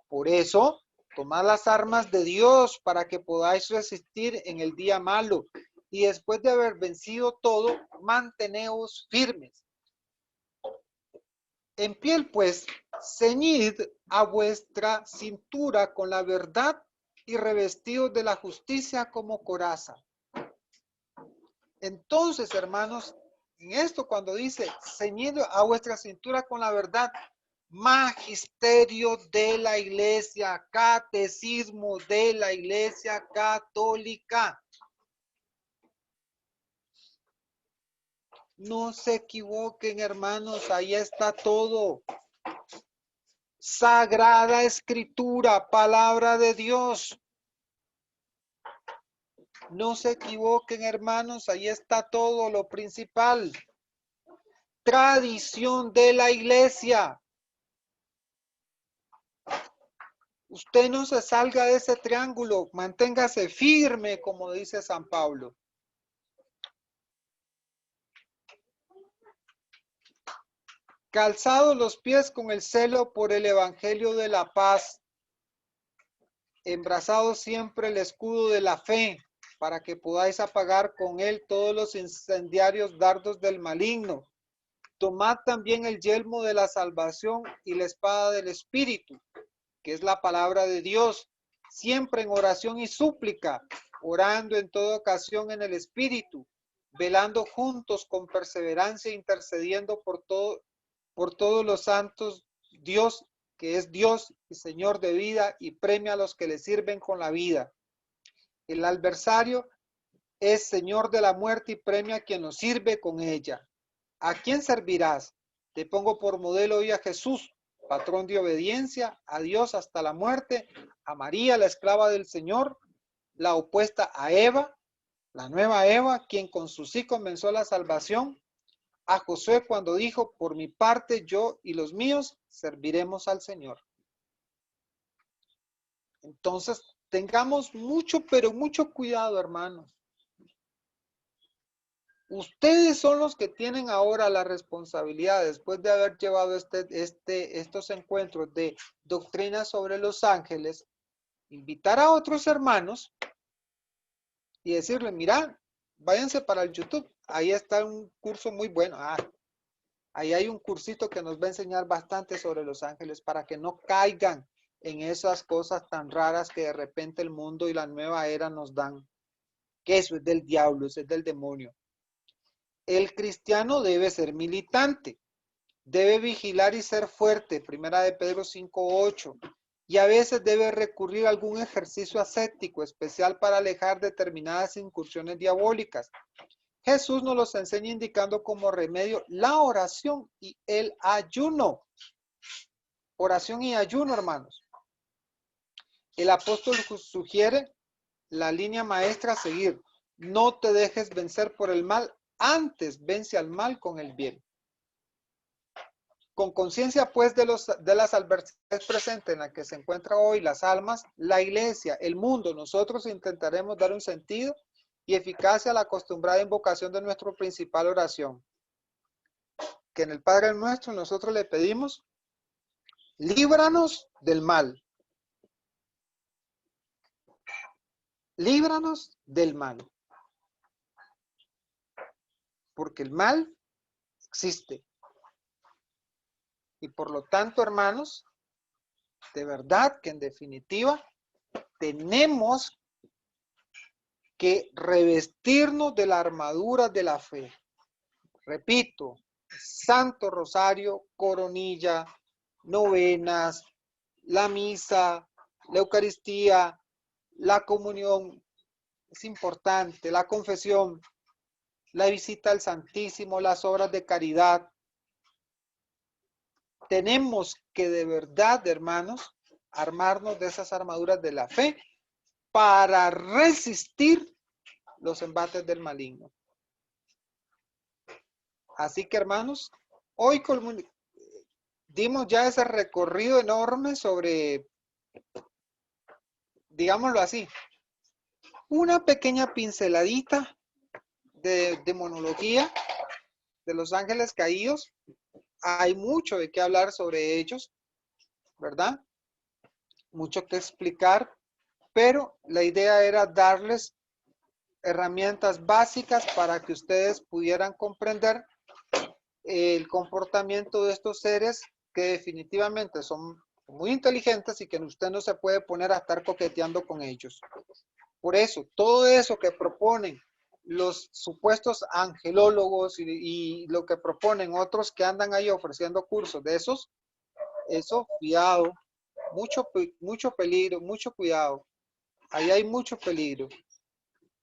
Por eso, tomad las armas de Dios para que podáis resistir en el día malo y después de haber vencido todo, manteneos firmes. En piel, pues, ceñid a vuestra cintura con la verdad y revestidos de la justicia como coraza. Entonces, hermanos, en esto cuando dice ceñid a vuestra cintura con la verdad, magisterio de la iglesia, catecismo de la iglesia católica. No se equivoquen, hermanos, ahí está todo. Sagrada Escritura, palabra de Dios. No se equivoquen, hermanos, ahí está todo lo principal. Tradición de la iglesia. Usted no se salga de ese triángulo, manténgase firme, como dice San Pablo. Calzados los pies con el celo por el evangelio de la paz, embrazado siempre el escudo de la fe, para que podáis apagar con él todos los incendiarios dardos del maligno. Tomad también el yelmo de la salvación y la espada del Espíritu, que es la palabra de Dios, siempre en oración y súplica, orando en toda ocasión en el Espíritu, velando juntos con perseverancia, intercediendo por todos los santos, Dios, que es Dios y Señor de vida, y premia a los que le sirven con la vida. El adversario es Señor de la muerte y premia a quien nos sirve con ella. ¿A quién servirás? Te pongo por modelo hoy a Jesús, patrón de obediencia, a Dios hasta la muerte, a María, la esclava del Señor, la opuesta a Eva, la nueva Eva, quien con su sí comenzó la salvación, a Josué cuando dijo, por mi parte yo y los míos serviremos al Señor. Entonces, tengamos mucho, pero mucho cuidado, hermanos. Ustedes son los que tienen ahora la responsabilidad, después de haber llevado estos encuentros de doctrina sobre los ángeles, invitar a otros hermanos y decirle, mira, váyanse para el YouTube, ahí está un curso muy bueno. Ahí hay un cursito que nos va a enseñar bastante sobre los ángeles para que no caigan en esas cosas tan raras que de repente el mundo y la nueva era nos dan. Que eso es del diablo, eso es del demonio. El cristiano debe ser militante, debe vigilar y ser fuerte, primera de Pedro 5:8, y a veces debe recurrir a algún ejercicio ascético especial para alejar determinadas incursiones diabólicas. Jesús nos los enseña indicando como remedio la oración y el ayuno. Oración y ayuno, hermanos. El apóstol sugiere la línea maestra a seguir. No te dejes vencer por el mal, antes vence al mal con el bien. Con conciencia pues de las adversidades presentes en las que se encuentran hoy las almas, la iglesia, el mundo, nosotros intentaremos dar un sentido y eficacia a la acostumbrada invocación de nuestra principal oración. Que en el Padre Nuestro nosotros le pedimos, líbranos del mal. Líbranos del mal. Porque el mal existe. Y por lo tanto, hermanos, de verdad que en definitiva tenemos que revestirnos de la armadura de la fe. Repito, Santo Rosario, coronilla, novenas, la misa, la Eucaristía, la comunión, es importante, la confesión, la visita al Santísimo, las obras de caridad. Tenemos que de verdad, hermanos, armarnos de esas armaduras de la fe para resistir los embates del maligno. Así que, hermanos, hoy dimos ya ese recorrido enorme sobre, digámoslo así, una pequeña pinceladita de demonología de los ángeles caídos. Hay mucho de qué hablar sobre ellos, ¿verdad? Mucho que explicar, pero la idea era darles herramientas básicas para que ustedes pudieran comprender el comportamiento de estos seres que definitivamente son muy inteligentes y que usted no se puede poner a estar coqueteando con ellos. Por eso, todo eso que proponen los supuestos angelólogos y lo que proponen otros que andan ahí ofreciendo cursos de esos, eso, cuidado, mucho peligro, mucho cuidado. Ahí hay mucho peligro.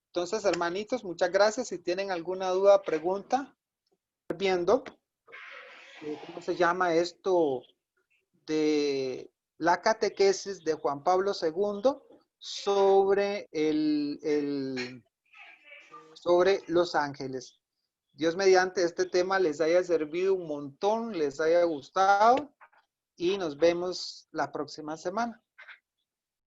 Entonces, hermanitos, muchas gracias. Si tienen alguna duda, pregunta, viendo cómo se llama esto de la catequesis de Juan Pablo II sobre sobre los ángeles. Dios mediante este tema les haya servido un montón, les haya gustado y nos vemos la próxima semana.